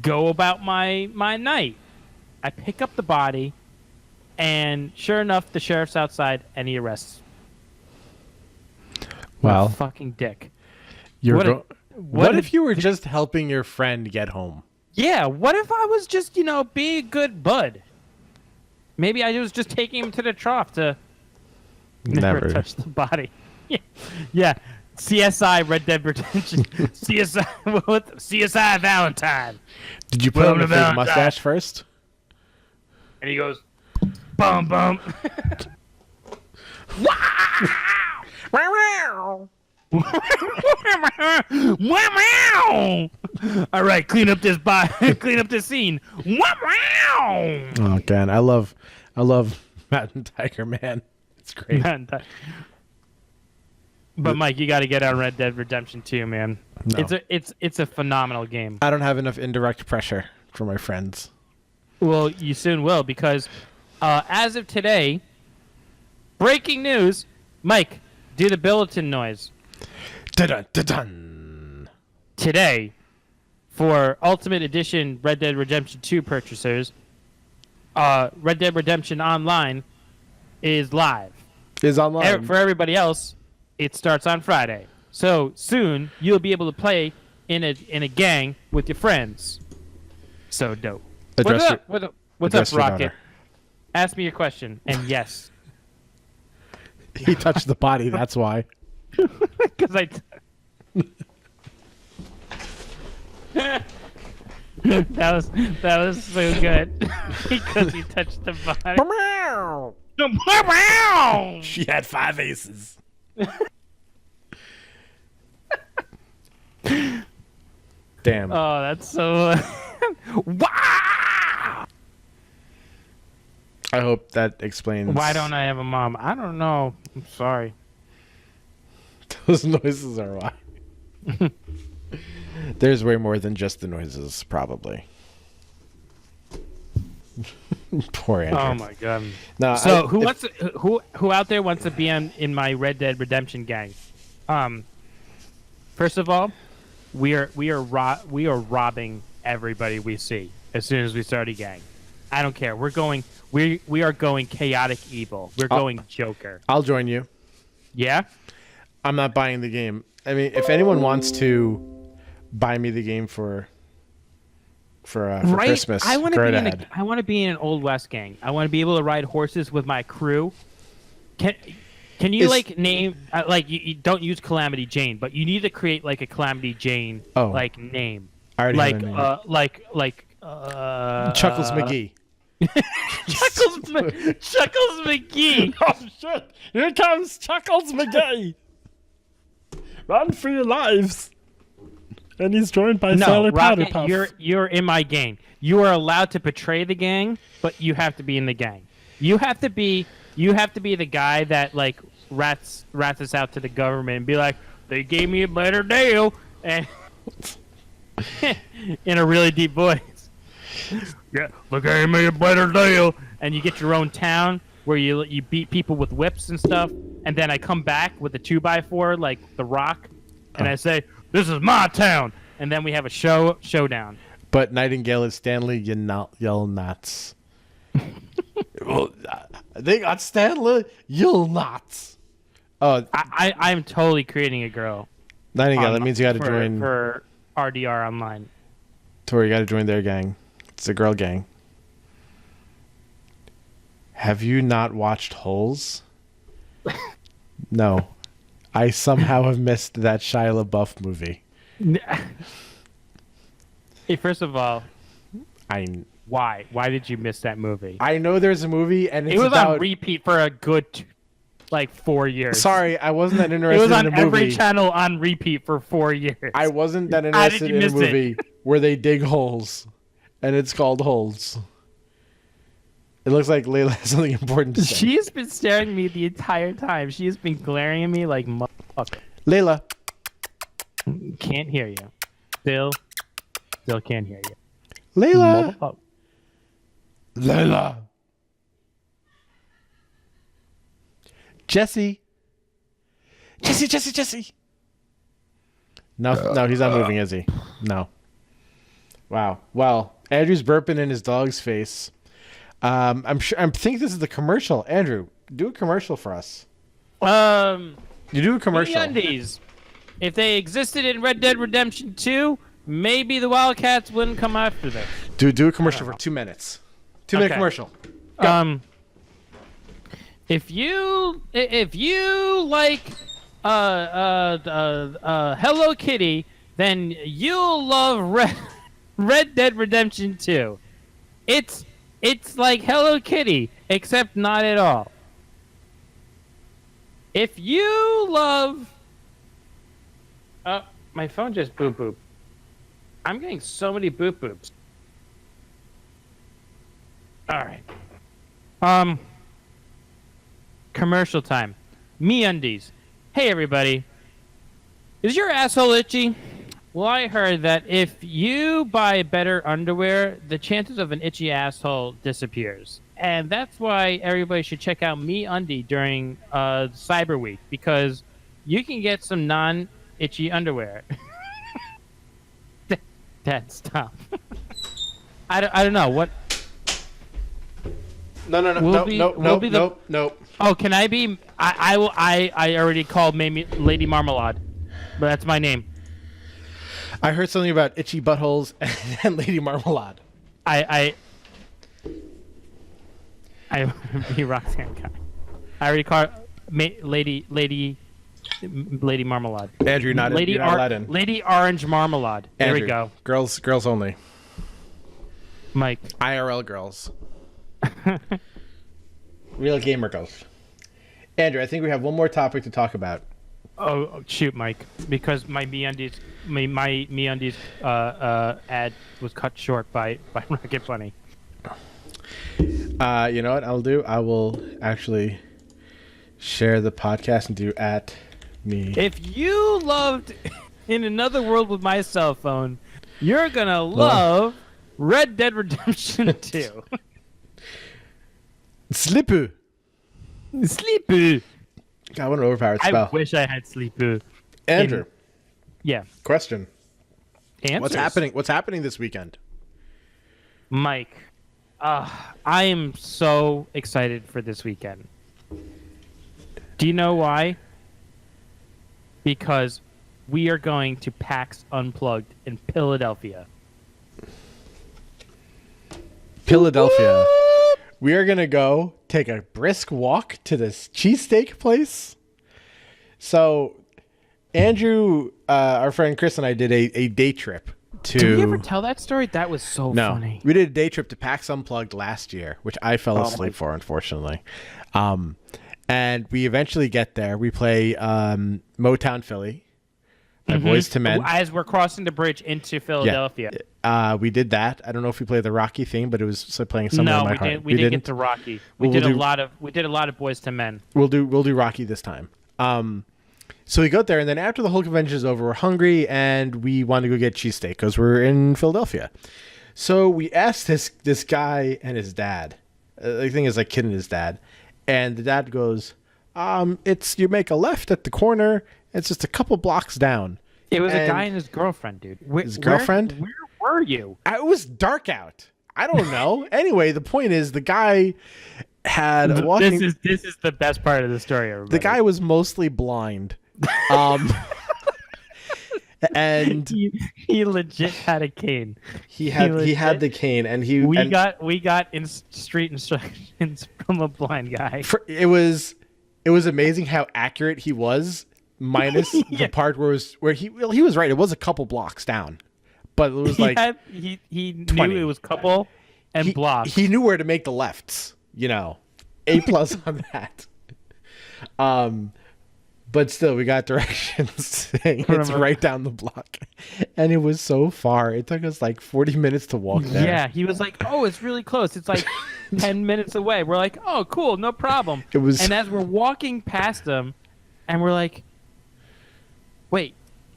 go about my night. I pick up the body, and sure enough, the sheriff's outside, and he arrests. Well, what a fucking dick. What if you were just helping your friend get home? Yeah, what if I was just, being a good bud? Maybe I was just taking him to the trough to never touch the body. Yeah. CSI Red Dead Redemption. CSI Valentine. Did you put on a fake mustache first? And he goes, bum bum. Wow! All right, clean up this clean up this scene. Wow! Oh god, I love Mountain Tiger, man. It's great. But Mike, you got to get on Red Dead Redemption 2, man. No. It's a phenomenal game. I don't have enough indirect pressure for my friends. Well, you soon will, because as of today, breaking news, Mike, do the bulletin noise. Dun dun dun. Today, for Ultimate Edition Red Dead Redemption 2 purchasers, Red Dead Redemption Online is live. Is online. For everybody else, it starts on Friday. So soon you'll be able to play in a gang with your friends. So dope. What's up, Rocket? Ask me your question, and yes. He touched the body. That's why. Because that was so good. Because he touched the body. She had 5 aces. Damn. Oh, that's so. Wow! I hope that explains. Why don't I have a mom? I don't know. I'm sorry. Those noises are why. There's way more than just the noises, probably. Poor Andrew. Oh my god. No, so who out there wants to be in my Red Dead Redemption gang? First of all, we are robbing everybody we see as soon as we start a gang. I don't care. We are going chaotic evil. We're going Joker. I'll join you. Yeah? I'm not buying the game. I mean, if anyone wants to buy me the game for Christmas, I want to I want to be in an Old West gang. I want to be able to ride horses with my crew. Can you Is- like name like you don't use Calamity Jane, but you need to create like a Calamity Jane Oh. like name. I already Like have a name. like Chuckles McGee. Chuckles McGee. Oh shit! Here comes Chuckles McGee! Run for your lives! And he's joined by No, Sailor Powder Rocket, Puff. you're in my gang. You are allowed to betray the gang, but you have to be in the gang. You have to be the guy that like rats us out to the government and be like, they gave me a better deal, and in a really deep voice. Yeah, they gave me a better deal, and you get your own town where you beat people with whips and stuff, and then I come back with a 2x4 like The Rock, and I say, "This is my town," and then we have a showdown. But Nightingale is Stanley Yelnats. Well, they got Stanley Yelnats. Oh, I'm totally creating a girl. Nightingale. That means you got to join. for RDR Online. Tori, you got to join their gang. It's a girl gang. Have you not watched Holes? No. I somehow have missed that Shia LaBeouf movie. Hey, first of all, I why? Why did you miss that movie? know there's a movie and it's It was about... on repeat for a good, 4 years. Sorry, I wasn't that It interested was on in a movie. every channel on repeat for 4 years. I wasn't that How did interested you in a miss it? movie where they dig holes, and it's called Holes. It looks like Layla has something important to say. She has been staring at me the entire time. She has been glaring at me like motherfucker. Layla. Can't hear you. Still can't hear you. Layla. Motherfucker. Layla. Jesse. Jesse. No, he's not moving, is he? No. Wow. Well, Andrew's burping in his dog's face. I think this is the commercial. Andrew, do a commercial for us. You do a commercial. MeUndies. If they existed in Red Dead Redemption 2, maybe the Wildcats wouldn't come after them. Do a commercial for 2 minutes. 2-minute Okay. commercial. If you like Hello Kitty, then you'll love Red Dead Redemption 2. It's like Hello Kitty, except not at all. If you love my phone just boop. I'm getting so many boops. All right. Commercial time. MeUndies. Hey everybody. Is your asshole itchy? Well, I heard that if you buy better underwear, the chances of an itchy asshole disappears. And that's why everybody should check out MeUndie during Cyber Week, because you can get some non-itchy underwear. Dad, stop. I don't know what. No. Oh, can I be? I already called Lady Marmalade, but that's my name. I heard something about itchy buttholes and Lady Marmalade. I be Roxanne guy. I already called Lady Marmalade. Andrew, you're not allowed in. Lady Orange Marmalade. There Andrew, we go. Girls only. Mike. IRL girls. Real gamer girls. Andrew, I think we have one more topic to talk about. Oh shoot, Mike! Because my MeUndies ad was cut short by Rocket Bunny. You know what I'll do? I will actually share the podcast and do @me. If you loved In Another World with My Cell Phone, you're gonna love Red Dead Redemption 2. Sleepy. God, what an overpowered spell. I wish I had Sleepy. Andrew, Yeah. question. Answers. What's happening this weekend? Mike, I am so excited for this weekend. Do you know why? Because we are going to PAX Unplugged in Philadelphia. Philadelphia. we are gonna go take a brisk walk to this cheesesteak place. So, Andrew, our friend Chris, and I did a day trip to. Did we ever tell that story? That was so funny. We did a day trip to PAX Unplugged last year, which I fell asleep for, unfortunately. And we eventually get there. We play Motown Philly, by Boys to Men. As we're crossing the bridge into Philadelphia. We did that. I don't know if we played the Rocky theme, but it was playing somewhere in my heart. We didn't get to Rocky. We did a lot of Boys to Men. We'll do Rocky this time. So we go there, and then after the whole convention is over, we're hungry, and we want to go get cheesesteak because we're in Philadelphia. So we asked this guy and his dad. The thing is, like, kid and his dad. And the dad goes, you make a left at the corner. It's just a couple blocks down. It was a guy and his girlfriend, dude. His girlfriend? Where were you? It was dark out. I don't know. Anyway, the point is the guy had walking. This is the best part of the story, everybody. The guy was mostly blind. And he legit had a cane. He had the cane, and we got in street instructions from a blind guy. It was amazing how accurate he was, minus the part where he was right. It was a couple blocks down, but it was he knew it was couple and blocks. He knew where to make the lefts. A+ on that. But still, we got directions saying it's right down the block. And it was so far. It took us like 40 minutes to walk there. Yeah, he was like, oh, it's really close. It's like 10 minutes away. We're like, oh, cool, no problem. And as we're walking past him, and we're like, wait,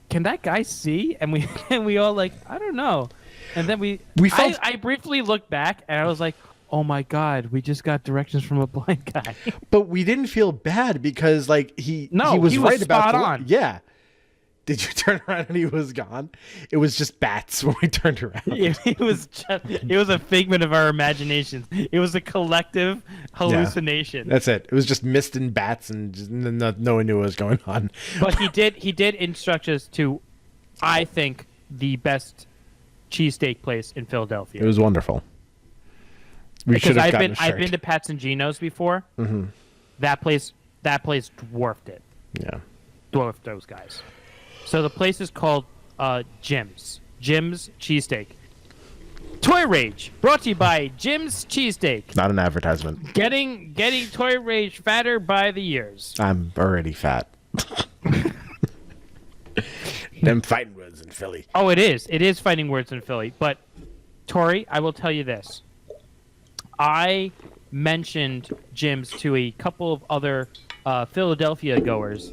can that guy see? And we all like, I don't know. And then I briefly looked back, and I was like, oh my God, we just got directions from a blind guy. But we didn't feel bad because he was right spot about on. Yeah. Did you turn around and he was gone? It was just bats when we turned around. It was a figment of our imaginations. It was a collective hallucination. Yeah, that's it. It was just mist and bats, and just no one knew what was going on. But he did instruct us to, I think, the best cheesesteak place in Philadelphia. It was wonderful. Because I've been to Pat's and Gino's before. Mm-hmm. That place dwarfed it. Yeah, dwarfed those guys. So the place is called Jim's Cheesesteak. Toy Rage, brought to you by Jim's Cheesesteak. Not an advertisement. Getting Toy Rage fatter by the years. I'm already fat. Them fighting words in Philly. Oh, it is. It is fighting words in Philly. But Tori, I will tell you this. I mentioned Jim's to a couple of other Philadelphia goers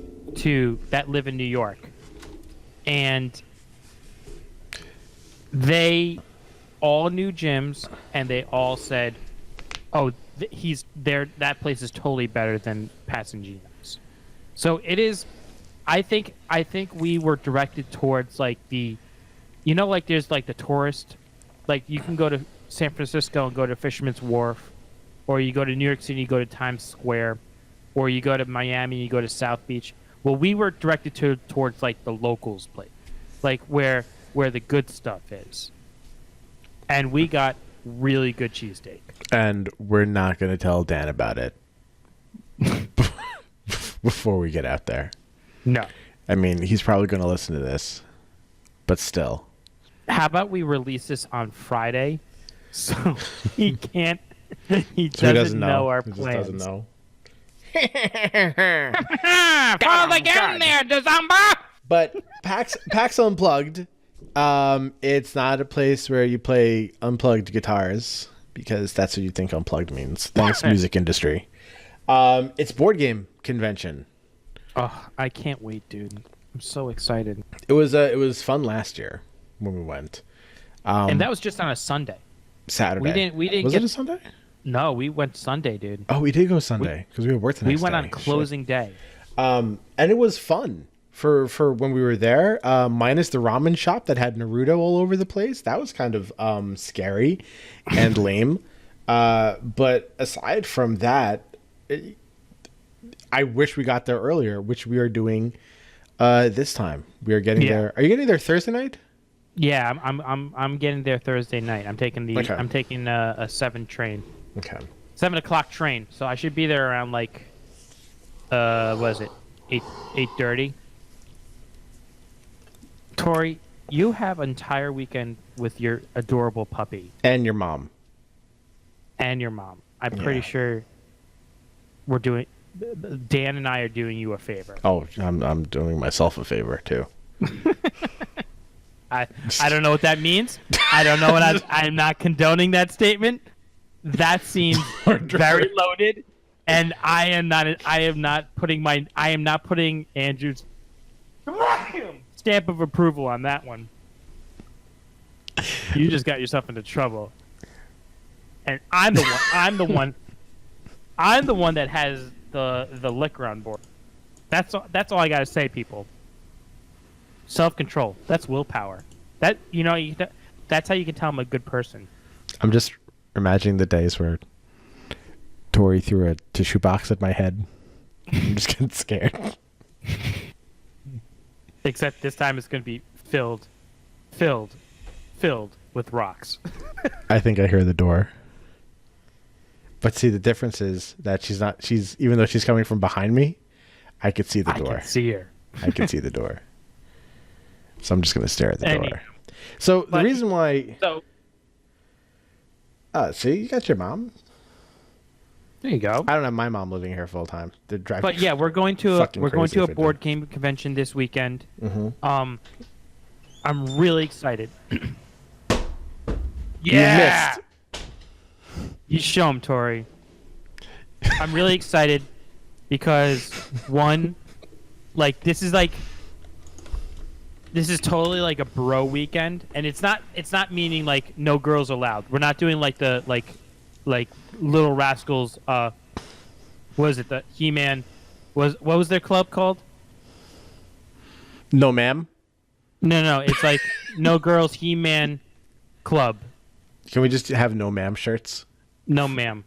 that live in New York, and they all knew Jim's, and they all said, "Oh, he's there. That place is totally better than Pat's and Gino's." So it is. I think we were directed towards like there's like the tourist, like you can go to San Francisco and go to Fisherman's Wharf, or you go to New York City, you go to Times Square, or you go to Miami, you go to South Beach. Well, we were directed towards like the locals place, like where the good stuff is, and we got really good cheesesteak. And we're not going to tell Dan about it before we get out there. No, I mean he's probably going to listen to this, but still. How about we release this on Friday? So he can't. He doesn't know our plans. He just doesn't know. Follow the game there, December. But PAX Unplugged, it's not a place where you play unplugged guitars because that's what you think unplugged means. Thanks, music industry. It's board game convention. Oh, I can't wait, dude. I'm so excited. It was fun last year when we went, and that was just on a Sunday. Saturday. We didn't. Was it a Sunday? No, we went Sunday, dude. Oh, we did go Sunday because we were working. We went on closing day. And it was fun for when we were there. Minus the ramen shop that had Naruto all over the place. That was kind of scary and lame. But aside from that, I wish we got there earlier, which we are doing this time. We are getting there. Are you getting there Thursday night? Yeah, I'm getting there Thursday night. I'm taking a 7 train. Okay. 7 o'clock train. So I should be there around like, what is it, 8:30. Tori, you have an entire weekend with your adorable puppy And your mom. and your mom. I'm pretty sure we're doing. Dan and I are doing you a favor. Oh, I'm doing myself a favor too. I don't know what that means. I don't know what I'm not condoning that statement. That seems very loaded, and I am not putting Andrew's stamp of approval on that one. You just got yourself into trouble. And I'm the one that has the liquor on board. That's all I got to say, people. Self-control. That's willpower. That's how you can tell I'm a good person. I'm just imagining the days where Tori threw a tissue box at my head. I'm just getting scared. Except this time it's going to be filled with rocks. I think I hear the door. But see, the difference is that she's even though she's coming from behind me, I could see the door. I can see her. I can see the door. So I'm just going to stare at the door. So the reason why... So... see, you got your mom. There you go. I don't have my mom living here full time. But yeah, we're going to a board game convention this weekend. Mm-hmm. I'm really excited. You Yeah! missed. You show him, Tori. I'm really excited because one, like this is totally like a bro weekend, and it's not meaning like no girls allowed. We're not doing like the like Little Rascals. What is it? The He-Man what was their club called? No, ma'am. No. It's like no girls He-Man club. Can we just have no ma'am shirts? No, ma'am.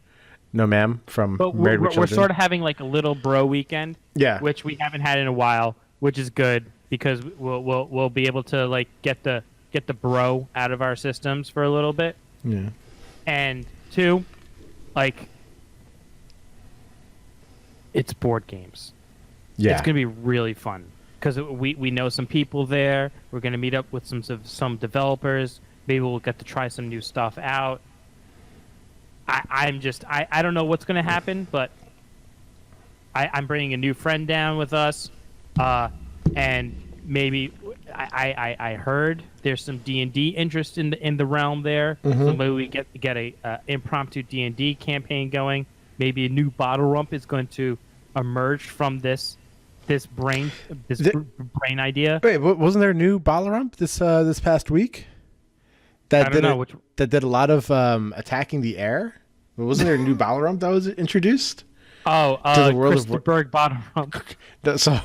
No, ma'am. From But Married with we're Children. sort of having like a little bro weekend. Yeah. Which we haven't had in a while, which is good because we'll be able to like get the bro out of our systems for a little bit. Yeah. And two, like it's board games. Yeah. It's gonna be really fun because we know some people there. We're gonna meet up with some developers. Maybe we'll get to try some new stuff out. I don't know what's gonna happen, but I'm bringing a new friend down with us, and maybe I heard there's some D&D interest in the realm there. Mm-hmm. So maybe we get a impromptu D&D campaign going. Maybe a new bottle rump is going to emerge from this brain idea. Wait, wasn't there a new Balarump this past week? That did a lot of attacking the air. Wasn't there a new Balarump that was introduced? Oh, to the world Christopher Berg bottle rump. So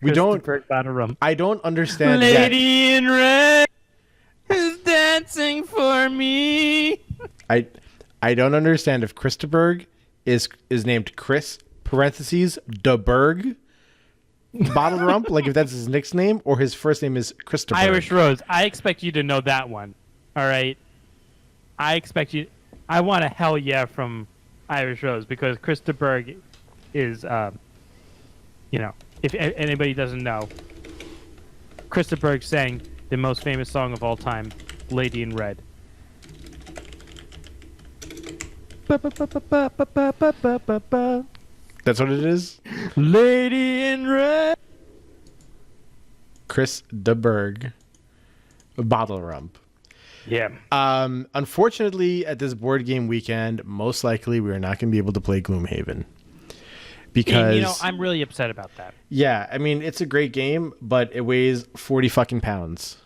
we don't. Bottle rump. I don't understand. Lady in red is dancing for me. I don't understand if Christoberg is named Chris parentheses DeBerg Bottle Rump, like if that's his nickname, or his first name is Christopher. Irish Rose. I expect you to know that one. All right. I expect you. I want a hell yeah from Irish Rose because Krista Berg is, if anybody doesn't know, Krista Berg sang the most famous song of all time, "Lady in Red." That's what it is. Lady in Red. Chris DeBerg Bottle Rump. Yeah. Unfortunately, at this board game weekend, most likely we are not going to be able to play Gloomhaven because And, I'm really upset about that. Yeah, I mean it's a great game, but it weighs 40 fucking pounds.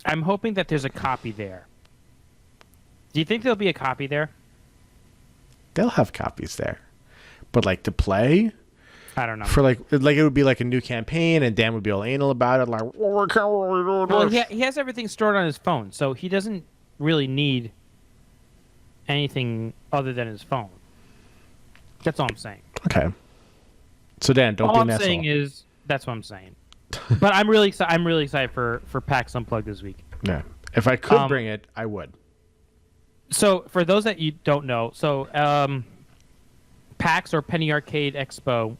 I'm hoping that there's a copy there. Do you think there'll be a copy there? They'll have copies there, but like to play, I don't know. for like it would be like a new campaign, and Dan would be all anal about it, like, oh, I can't really do Well, this. he has everything stored on his phone, so he doesn't really need anything other than his phone. That's all I'm saying. Okay. So Dan, don't All be I'm an asshole. saying is that's what I'm saying. But I'm really excited. I'm really excited for PAX Unplugged this week. Yeah. If I could Um, bring it, I would. So for those that you don't know, so PAX or Penny Arcade Expo,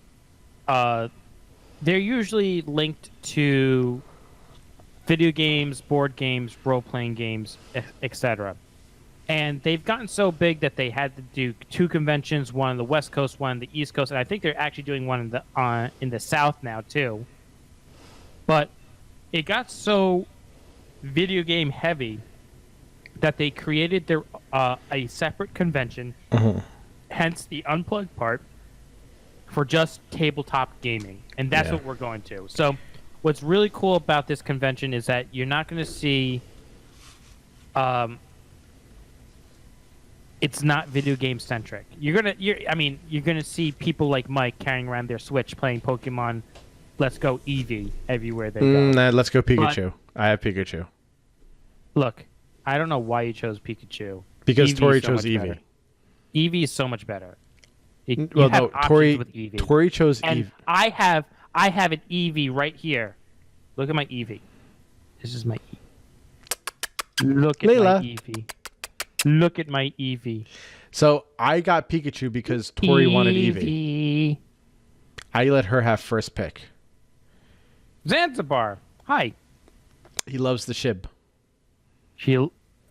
they're usually linked to video games, board games, role-playing games, etc. And they've gotten so big that they had to do 2 conventions, one on the West Coast, one on the East Coast, and I think they're actually doing one in the South now too. But it got so video game heavy that they created their a separate convention, hence the unplugged part, for just tabletop gaming, and that's what we're going to. So, what's really cool about this convention is that you're not going to see, it's not video game centric. You're gonna see people like Mike carrying around their Switch playing Pokemon Let's Go Eevee everywhere they go. Nah, let's go Pikachu. I have Pikachu. Look, I don't know why you chose Pikachu. Because Eevee Tori is so chose much Eevee. better. Eevee is so much better. You Well, have no, options with Eevee. Tori chose And Eevee. I have an Eevee right here. Look at my Eevee. This is my Eevee. Look at Layla. my Eevee. Look at my Eevee. So I got Pikachu because Tori wanted Eevee. Eevee. I let her have first pick. Zanzibar. Hi. He loves the shib.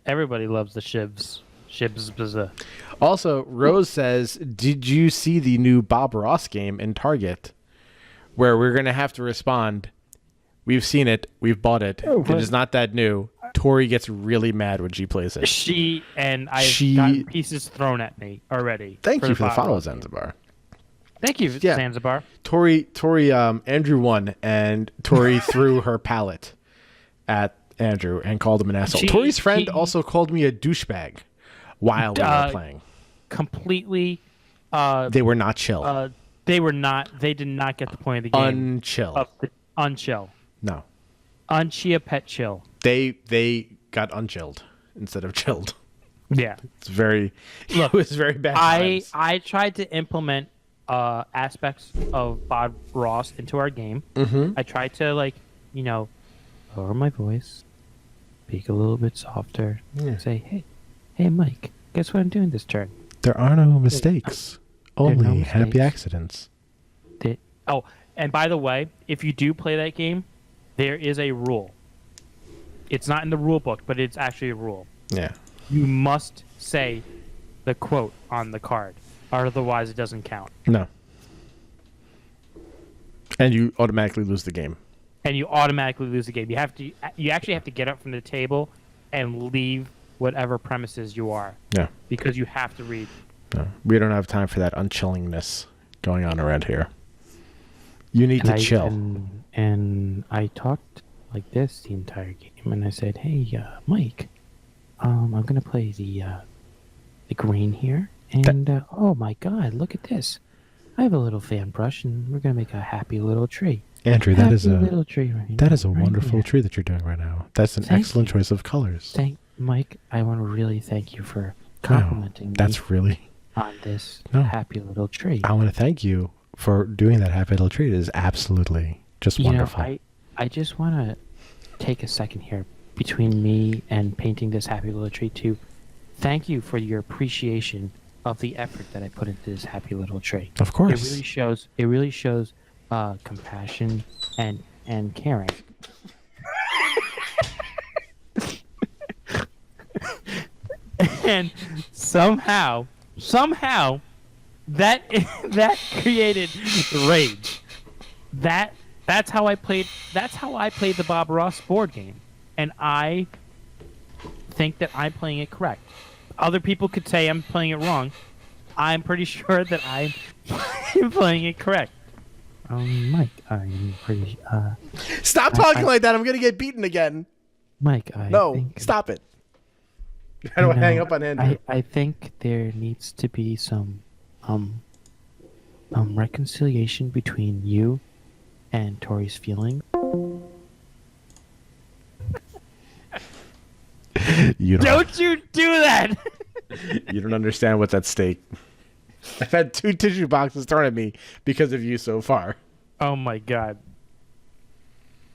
Everybody loves the shibs. Shibs. Also, Rose says, did you see the new Bob Ross game in Target? Where we're going to have to respond, we've seen it, we've bought it, it is not that new. Tori gets really mad when she plays it. I've gotten pieces thrown at me already. Thank you for the Bob follow, Ross Zanzibar. Thank you, Yeah. Zanzibar. Tori, Andrew won, and Tori threw her palette at Andrew and called him an asshole. Tori's friend also called me a douchebag while we were playing. Completely. They were not chill. They were not. They did not get the point of the game. Unchill. Unchill. No. Unchia pet chill. They got unchilled instead of chilled. Yeah. It's very. Look, it was very bad. times. I tried to implement aspects of Bob Ross into our game. Mm-hmm. I tried to lower my voice, speak a little bit softer, say, hey, Mike, guess what I'm doing this turn? There are no mistakes. Only no happy mistakes. accidents. And by the way, if you do play that game, there is a rule. It's not in the rule book, but it's actually a rule. Yeah. You must say the quote on the card, otherwise it doesn't count. No. And you automatically lose the game. And you automatically lose the game. You actually have to get up from the table and leave whatever premises you are. Yeah. Because you have to read. No. We don't have time for that unchillingness going on around here. You need to chill. And I talked like this the entire game, and I said, "Hey, Mike, I'm gonna play the green here, and oh my God, look at this! I have a little fan brush, and we're gonna make a happy little tree." Andrew, that is a little tree right that is a right wonderful here. tree that you're doing right now. That's an excellent choice of colors. Mike. I want to really thank you for complimenting me That's really on this happy little tree. I want to thank you for doing that happy little tree. It is absolutely just wonderful. I just want to take a second here between me and painting this happy little tree to thank you for your appreciation of the effort that I put into this happy little tree. Of course. It really shows compassion and caring. And somehow that created rage. That's how I played the Bob Ross board game, and I think that I'm playing it correct. Other people could say I'm playing it wrong. I'm pretty sure that I'm playing it correct. Mike, I'm pretty. Stop talking like that! I'm gonna get beaten again. Mike, Stop it. How do I hang up on Andrew? I think there needs to be some reconciliation between you and Tori's feelings. Don't you do that! You don't understand what's at stake. I've had 2 tissue boxes thrown at me because of you so far. Oh my God.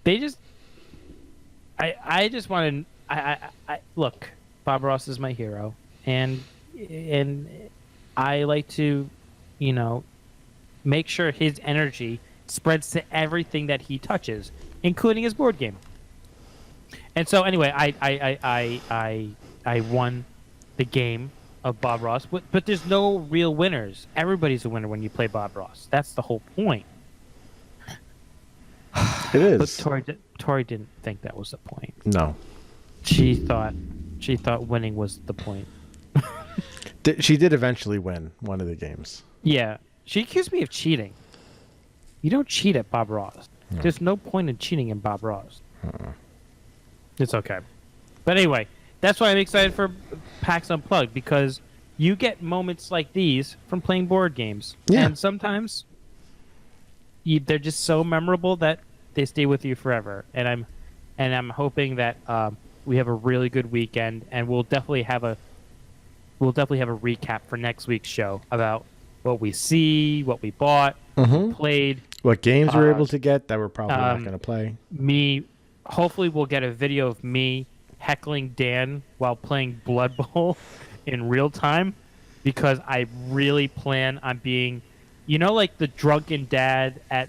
I just want to. I look. Bob Ross is my hero. and I like to, you know, make sure his energy spreads to everything that he touches, including his board game. And so anyway, I won the game of Bob Ross, but there's no real winners. Everybody's a winner when you play Bob Ross. That's the whole point. It But is. Tori didn't think that was the point. No. She thought winning was the point. She did eventually win one of the games. Yeah, she accused me of cheating. You don't cheat at Bob Ross. There's no point in cheating in Bob Ross. It's okay. But anyway, that's why I'm excited for PAX Unplugged, because you get moments like these from playing board games. Yeah. And sometimes they're just so memorable that they stay with you forever. And I'm hoping that we have a really good weekend, and we'll definitely have a recap for next week's show about what we see, what we bought, what we played. What games we're able to get that we're probably not going to play. Hopefully we'll get a video of me heckling Dan while playing Blood Bowl in real time, because I really plan on being, like the drunken dad at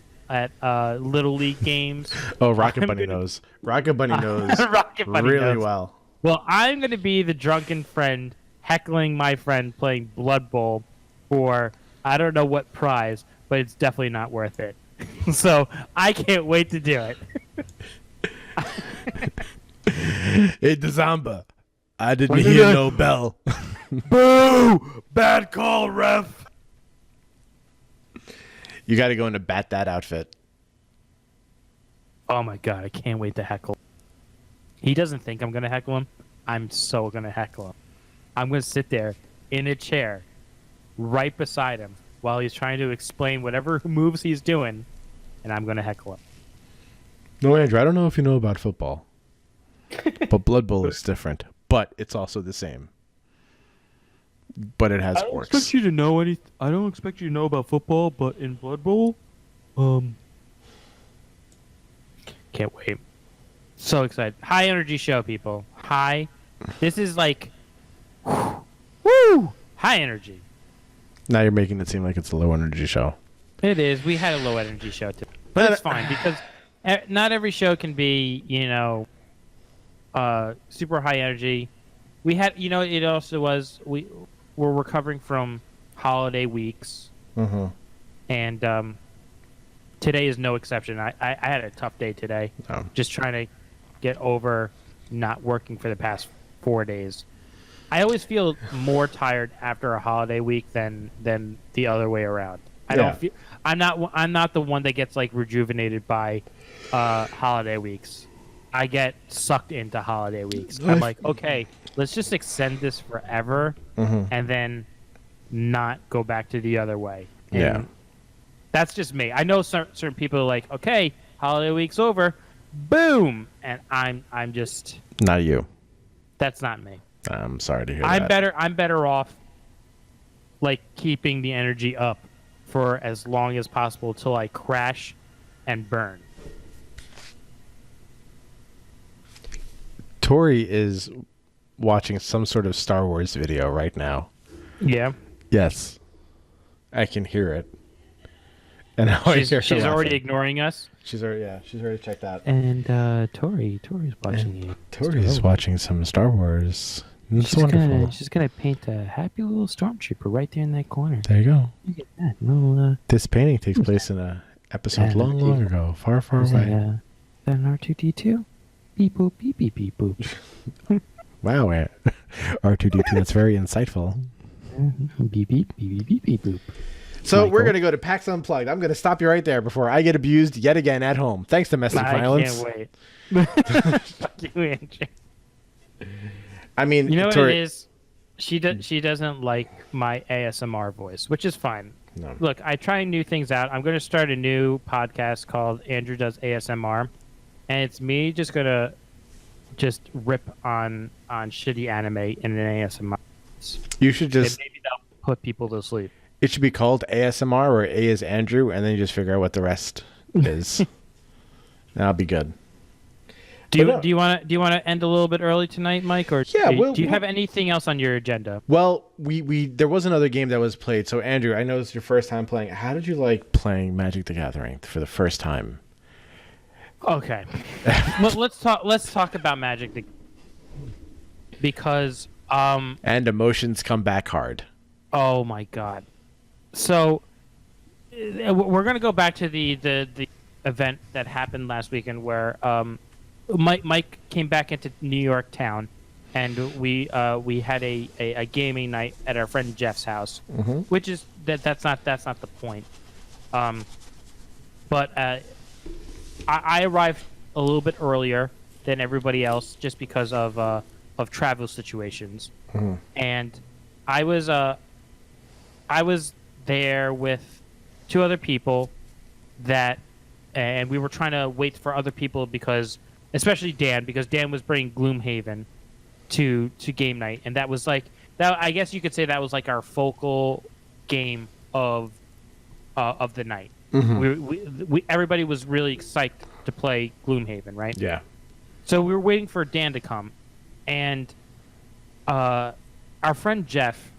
Little League games. Oh, Rocket Bunny knows. Rocket Bunny knows Rocket Bunny really knows. well. Well, I'm going to be the drunken friend heckling my friend playing Blood Bowl for I don't know what prize, but it's definitely not worth it. So I can't wait to do it. Hey, Dezamba. I didn't hear no bell. Boo! Bad call, ref. You got to go into Bat That outfit. Oh my god, I can't wait to heckle. He doesn't think I'm going to heckle him. I'm so going to heckle him. I'm going to sit there in a chair right beside him while he's trying to explain whatever moves he's doing, and I'm going to heckle him. No, Andrew, I don't know if you know about football, but Blood Bowl is different, but it's also the same. But it has I don't orcs. expect you to know anything. I don't expect you to know about football, but in Blood Bowl, can't wait. So excited. High energy show, people. High. This is like, woo! High energy. Now you're making it seem like it's a low energy show. It is. We had a low energy show too, but it's fine because not every show can be, super high energy. We had, it also was we're recovering from holiday weeks, and today is no exception. I had a tough day today, just trying to get over not working for the past 4 days. I always feel more tired after a holiday week than the other way around. I don't feel. I'm not the one that gets like rejuvenated by holiday weeks. I get sucked into holiday weeks. I'm like, okay, let's just extend this forever, and then not go back to the other way. And that's just me. I know certain people are like, okay, holiday week's over, boom, and I'm just Not you. That's not me. I'm sorry to hear that. I'm better off like keeping the energy up for as long as possible till I crash and burn. Tori is watching some sort of Star Wars video right now. Yeah. Yes. I can hear it. And now I hear her she's already laughing. ignoring us. She's already checked out. And Tori's watching you. Tori's watching some Star Wars. It's wonderful. She's gonna paint a happy little stormtrooper right there in that corner. There you go. Look at that little. This painting takes place in a episode long ago, far away. That an R2D2? Beep boop beep beep beep boop. Wow, R2D2. That's very insightful. Beep beep beep beep beep beep boop. So Michael. we're going to go to PAX Unplugged. I'm going to stop you right there before I get abused yet again at home. Thanks to domestic violence. I can't wait. Fuck you, Andrew. I mean, You know what Tori- it is? She doesn't like my ASMR voice, which is fine. No. Look, I try new things out. I'm going to start a new podcast called Andrew Does ASMR, and it's me just going to rip on shitty anime in an ASMR. You should And just... maybe that'll put people to sleep. It should be called ASMR, or A is Andrew, and then you just figure out what the rest is. That'll be good. no. Do you want to end a little bit early tonight, Mike, or Yeah, do you have anything else on your agenda? Well, we there was another game that was played. So Andrew, I know this is your first time playing. How did you like playing Magic the Gathering for the first time? Okay, let's talk about Magic because And emotions come back hard. oh my god. So we're gonna go back to the event that happened last weekend where Mike came back into New York town, and we had a gaming night at our friend Jeff's house, which is that's not the point. But I arrived a little bit earlier than everybody else just because of travel situations, and I was there with two other people and we were trying to wait for other people because, especially Dan, because Dan was bringing Gloomhaven to game night, and that was like that. I guess you could say that was like our focal game of the night. We everybody was really psyched to play Gloomhaven, right? Yeah. So we were waiting for Dan to come, and our friend Jeff,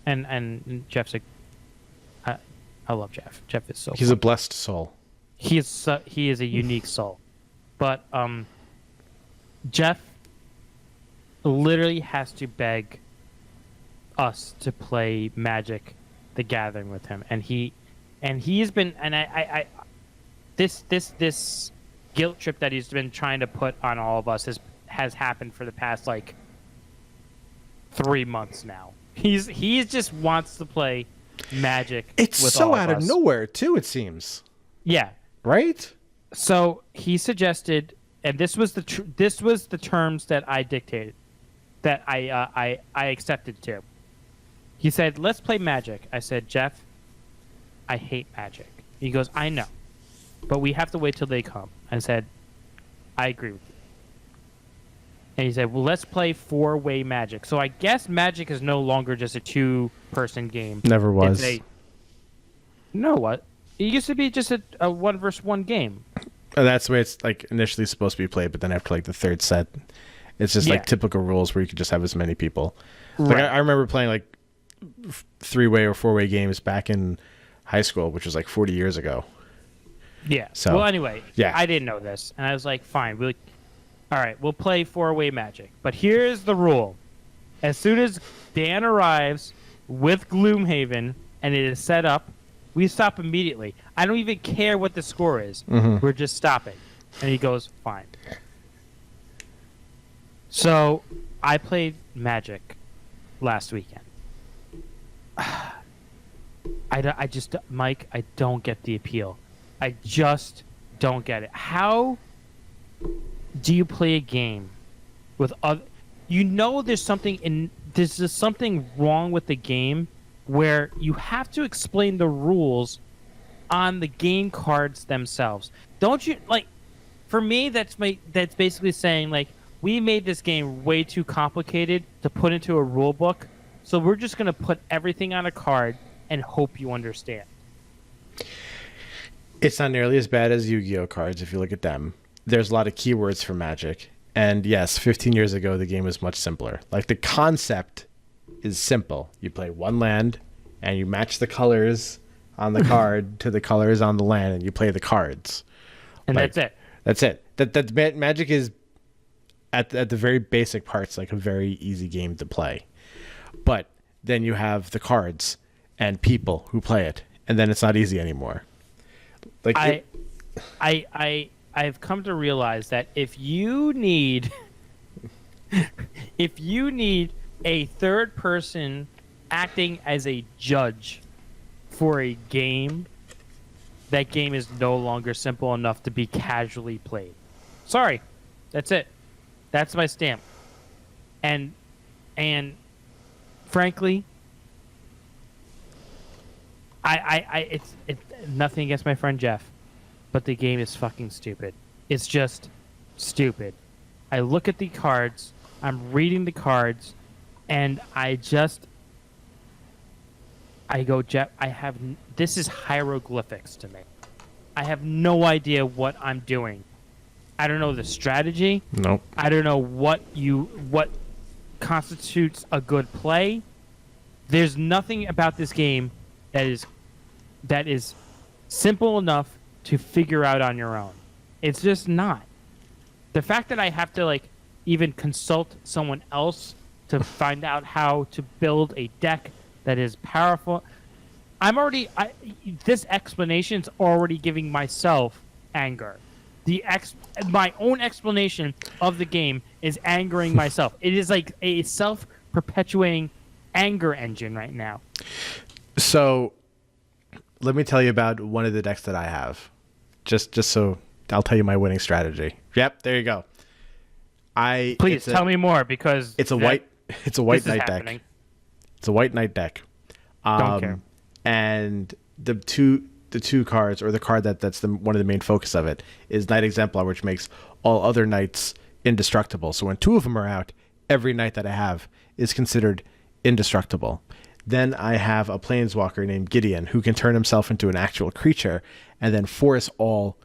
and Jeff's I love Jeff. Jeff is so. He's a blessed soul. He is a unique soul, but Jeff literally has to beg us to play Magic the Gathering with him, and he's been I this guilt trip that he's been trying to put on all of us has happened for the past like 3 months now. He just wants to play Magic. It's with so all out of us. nowhere too. It seems. Yeah. Right. So he suggested, and this was the terms that I dictated, that I accepted to. He said, "Let's play Magic." I said, "Jeff, I hate Magic." He goes, "I know, but we have to wait till they come." I said, "I agree with you." And he said, "Well, let's play 4-way Magic." So I guess Magic is no longer just a 2-person game. Never was. No, what? It used to be just a 1-versus-1 game. That's the way it's like initially supposed to be played, but then after like the third set, it's just like typical rules where you could just have as many people. Like I remember playing like 3-way or 4-way games back in high school, which was like 40 years ago. Yeah. So, well, anyway, yeah. I didn't know this, and I was like, fine, all right, we'll play 4-way Magic. But here's the rule. As soon as Dan arrives with Gloomhaven and it is set up, we stop immediately. I don't even care what the score is. We're just stopping. And he goes, fine. So I played Magic last weekend. Mike, I don't get the appeal. I just don't get it. How do you play a game with other? You know, there's something wrong with the game where you have to explain the rules on the game cards themselves. Don't you like? For me, that's basically saying like we made this game way too complicated to put into a rule book, so we're just gonna put everything on a card and hope you understand. It's not nearly as bad as Yu-Gi-Oh cards if you look at them. There's a lot of keywords for Magic. And yes, 15 years ago, the game was much simpler. Like, the concept is simple. You play one land, and you match the colors on the card to the colors on the land, and you play the cards. And like, that's it. That's it. Magic is, at the very basic parts, like a very easy game to play. But then you have the cards and people who play it, and then it's not easy anymore. Like I've come to realize that if you need a third person acting as a judge for a game, that game is no longer simple enough to be casually played. Sorry. That's it. That's my stamp. And frankly, it's nothing against my friend Jeff, but the game is fucking stupid. It's just stupid. I look at the cards, I'm reading the cards, and I go, Jeff, this is hieroglyphics to me. I have no idea what I'm doing. I don't know the strategy. Nope. I don't know what constitutes a good play. There's nothing about this game that is simple enough to figure out on your own. It's just not. The fact that I have to like even consult someone else to find out how to build a deck that is powerful. This explanation's already giving myself anger. My own explanation of the game is angering myself. It is like a self-perpetuating anger engine right now. So, let me tell you about one of the decks that I have. Just so I'll tell you my winning strategy. Yep, there you go. Please tell me more because it's a white knight happening. deck. It's a white knight deck. Don't care. And the two cards, or the card that's one of the main focus of it, is Knight Exemplar, which makes all other knights indestructible. So when two of them are out, every knight that I have is considered indestructible. Then I have a planeswalker named Gideon who can turn himself into an actual creature and then force all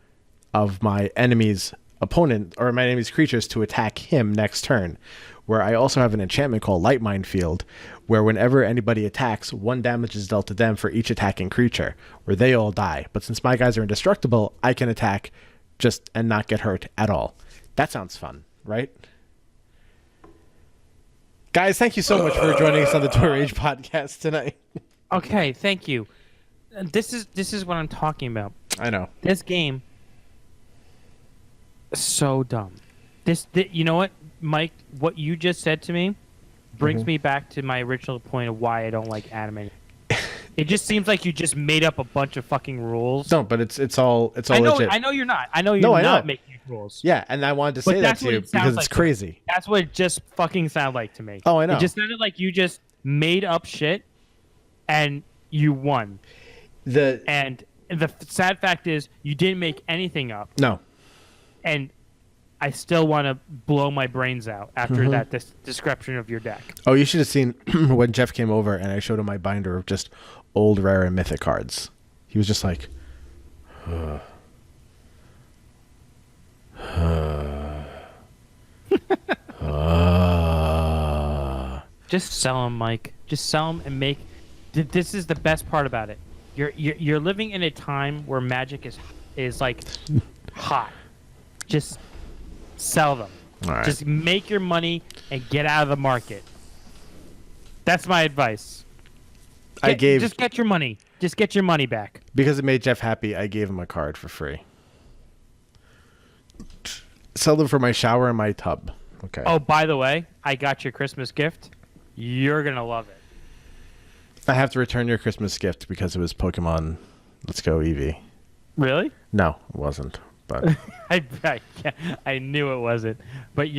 of my enemy's opponent or my enemy's creatures to attack him next turn. Where I also have an enchantment called Light Minefield, where whenever anybody attacks, 1 damage is dealt to them for each attacking creature, where they all die. But since my guys are indestructible, I can attack and not get hurt at all. That sounds fun, right? Guys, thank you so much for joining us on the Tour Age podcast tonight. Okay, thank you. This is what I'm talking about. I know. This game is so dumb. You know what, Mike? What you just said to me brings me back to my original point of why I don't like anime. It just seems like you just made up a bunch of fucking rules. No, but it's all legit. I know you're not. I know you're not making rules. Yeah, and I wanted to say that to you because it's crazy. That's what it just fucking sounded like to me. Oh, I know. It just sounded like you just made up shit and you won. And the sad fact is you didn't make anything up. No. And I still want to blow my brains out after that description of your deck. Oh, you should have seen when Jeff came over and I showed him my binder of just old, rare, and mythic cards. He was just like, Just sell them, Mike. Just sell them and make. This is the best part about it. You're living in a time where magic is like hot. Just sell them. All right. Just make your money and get out of the market. That's my advice. Just get your money. Just get your money back. Because it made Jeff happy, I gave him a card for free. Sell them for my shower and my tub. Okay. Oh, by the way, I got your Christmas gift. You're going to love it. I have to return your Christmas gift because it was Pokemon Let's Go Eevee. Really? No, it wasn't. But I knew it wasn't. But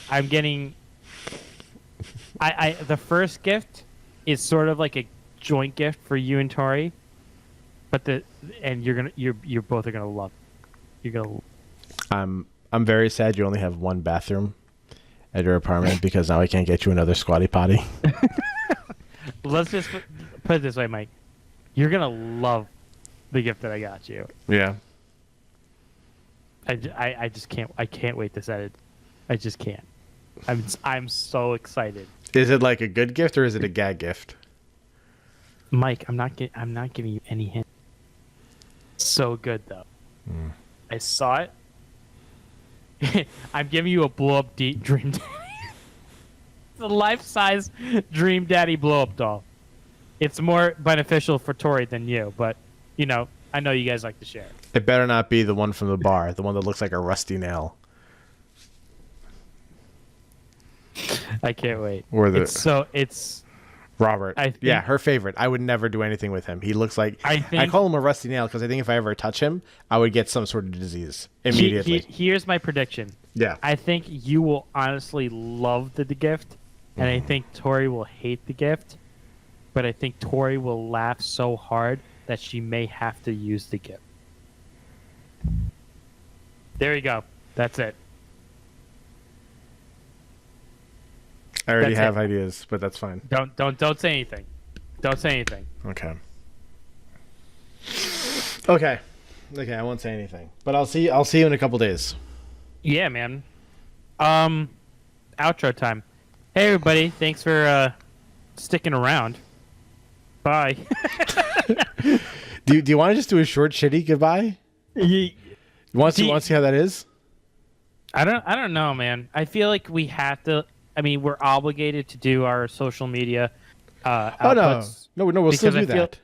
I'm getting the first gift is sort of like a joint gift for you and Tori. But you're both are gonna love it. You're gonna I'm very sad you only have one bathroom at your apartment because now I can't get you another squatty potty. Let's just put it this way, Mike. You're gonna love the gift that I got you. Yeah. I just can't. I can't wait to set it. I just can't. I'm so excited. Is it like a good gift or is it a gag gift? Mike, I'm not giving you any hint. So good though. I saw it. I'm giving you a blow up Dream Daddy. It's a life-size Dream Daddy blow up doll. It's more beneficial for Tori than you, but I know you guys like to share. It better not be the one from the bar, the one that looks like a rusty nail. I can't wait. Or it's Robert. Yeah, her favorite. I would never do anything with him. He looks like I call him a rusty nail because I think if I ever touch him, I would get some sort of disease immediately. Here's my prediction. Yeah. I think you will honestly love the gift, and I think Tori will hate the gift, but I think Tori will laugh so hard that she may have to use the gift. There you go. That's it. I already have ideas, but that's fine. Don't say anything. Don't say anything. Okay. Okay. Okay, I won't say anything, but I'll see you in a couple days. Yeah, man. Outro time. Hey, everybody. Thanks for sticking around. Bye. Do you want to just do a short, shitty goodbye? You want to see how that is? I don't know, man. I feel like we have to. I mean, we're obligated to do our social media. Outputs no, we'll still because do I feel- that.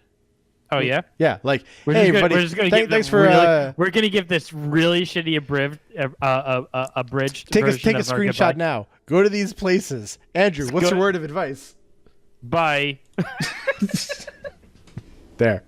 Oh yeah. Yeah, like We're hey, just gonna, everybody, we're just gonna give thanks them for really, we're gonna give this really shitty abridged take a version of our screenshot goodbye. now. Go to these places. Andrew, what's your word of advice? Bye. There.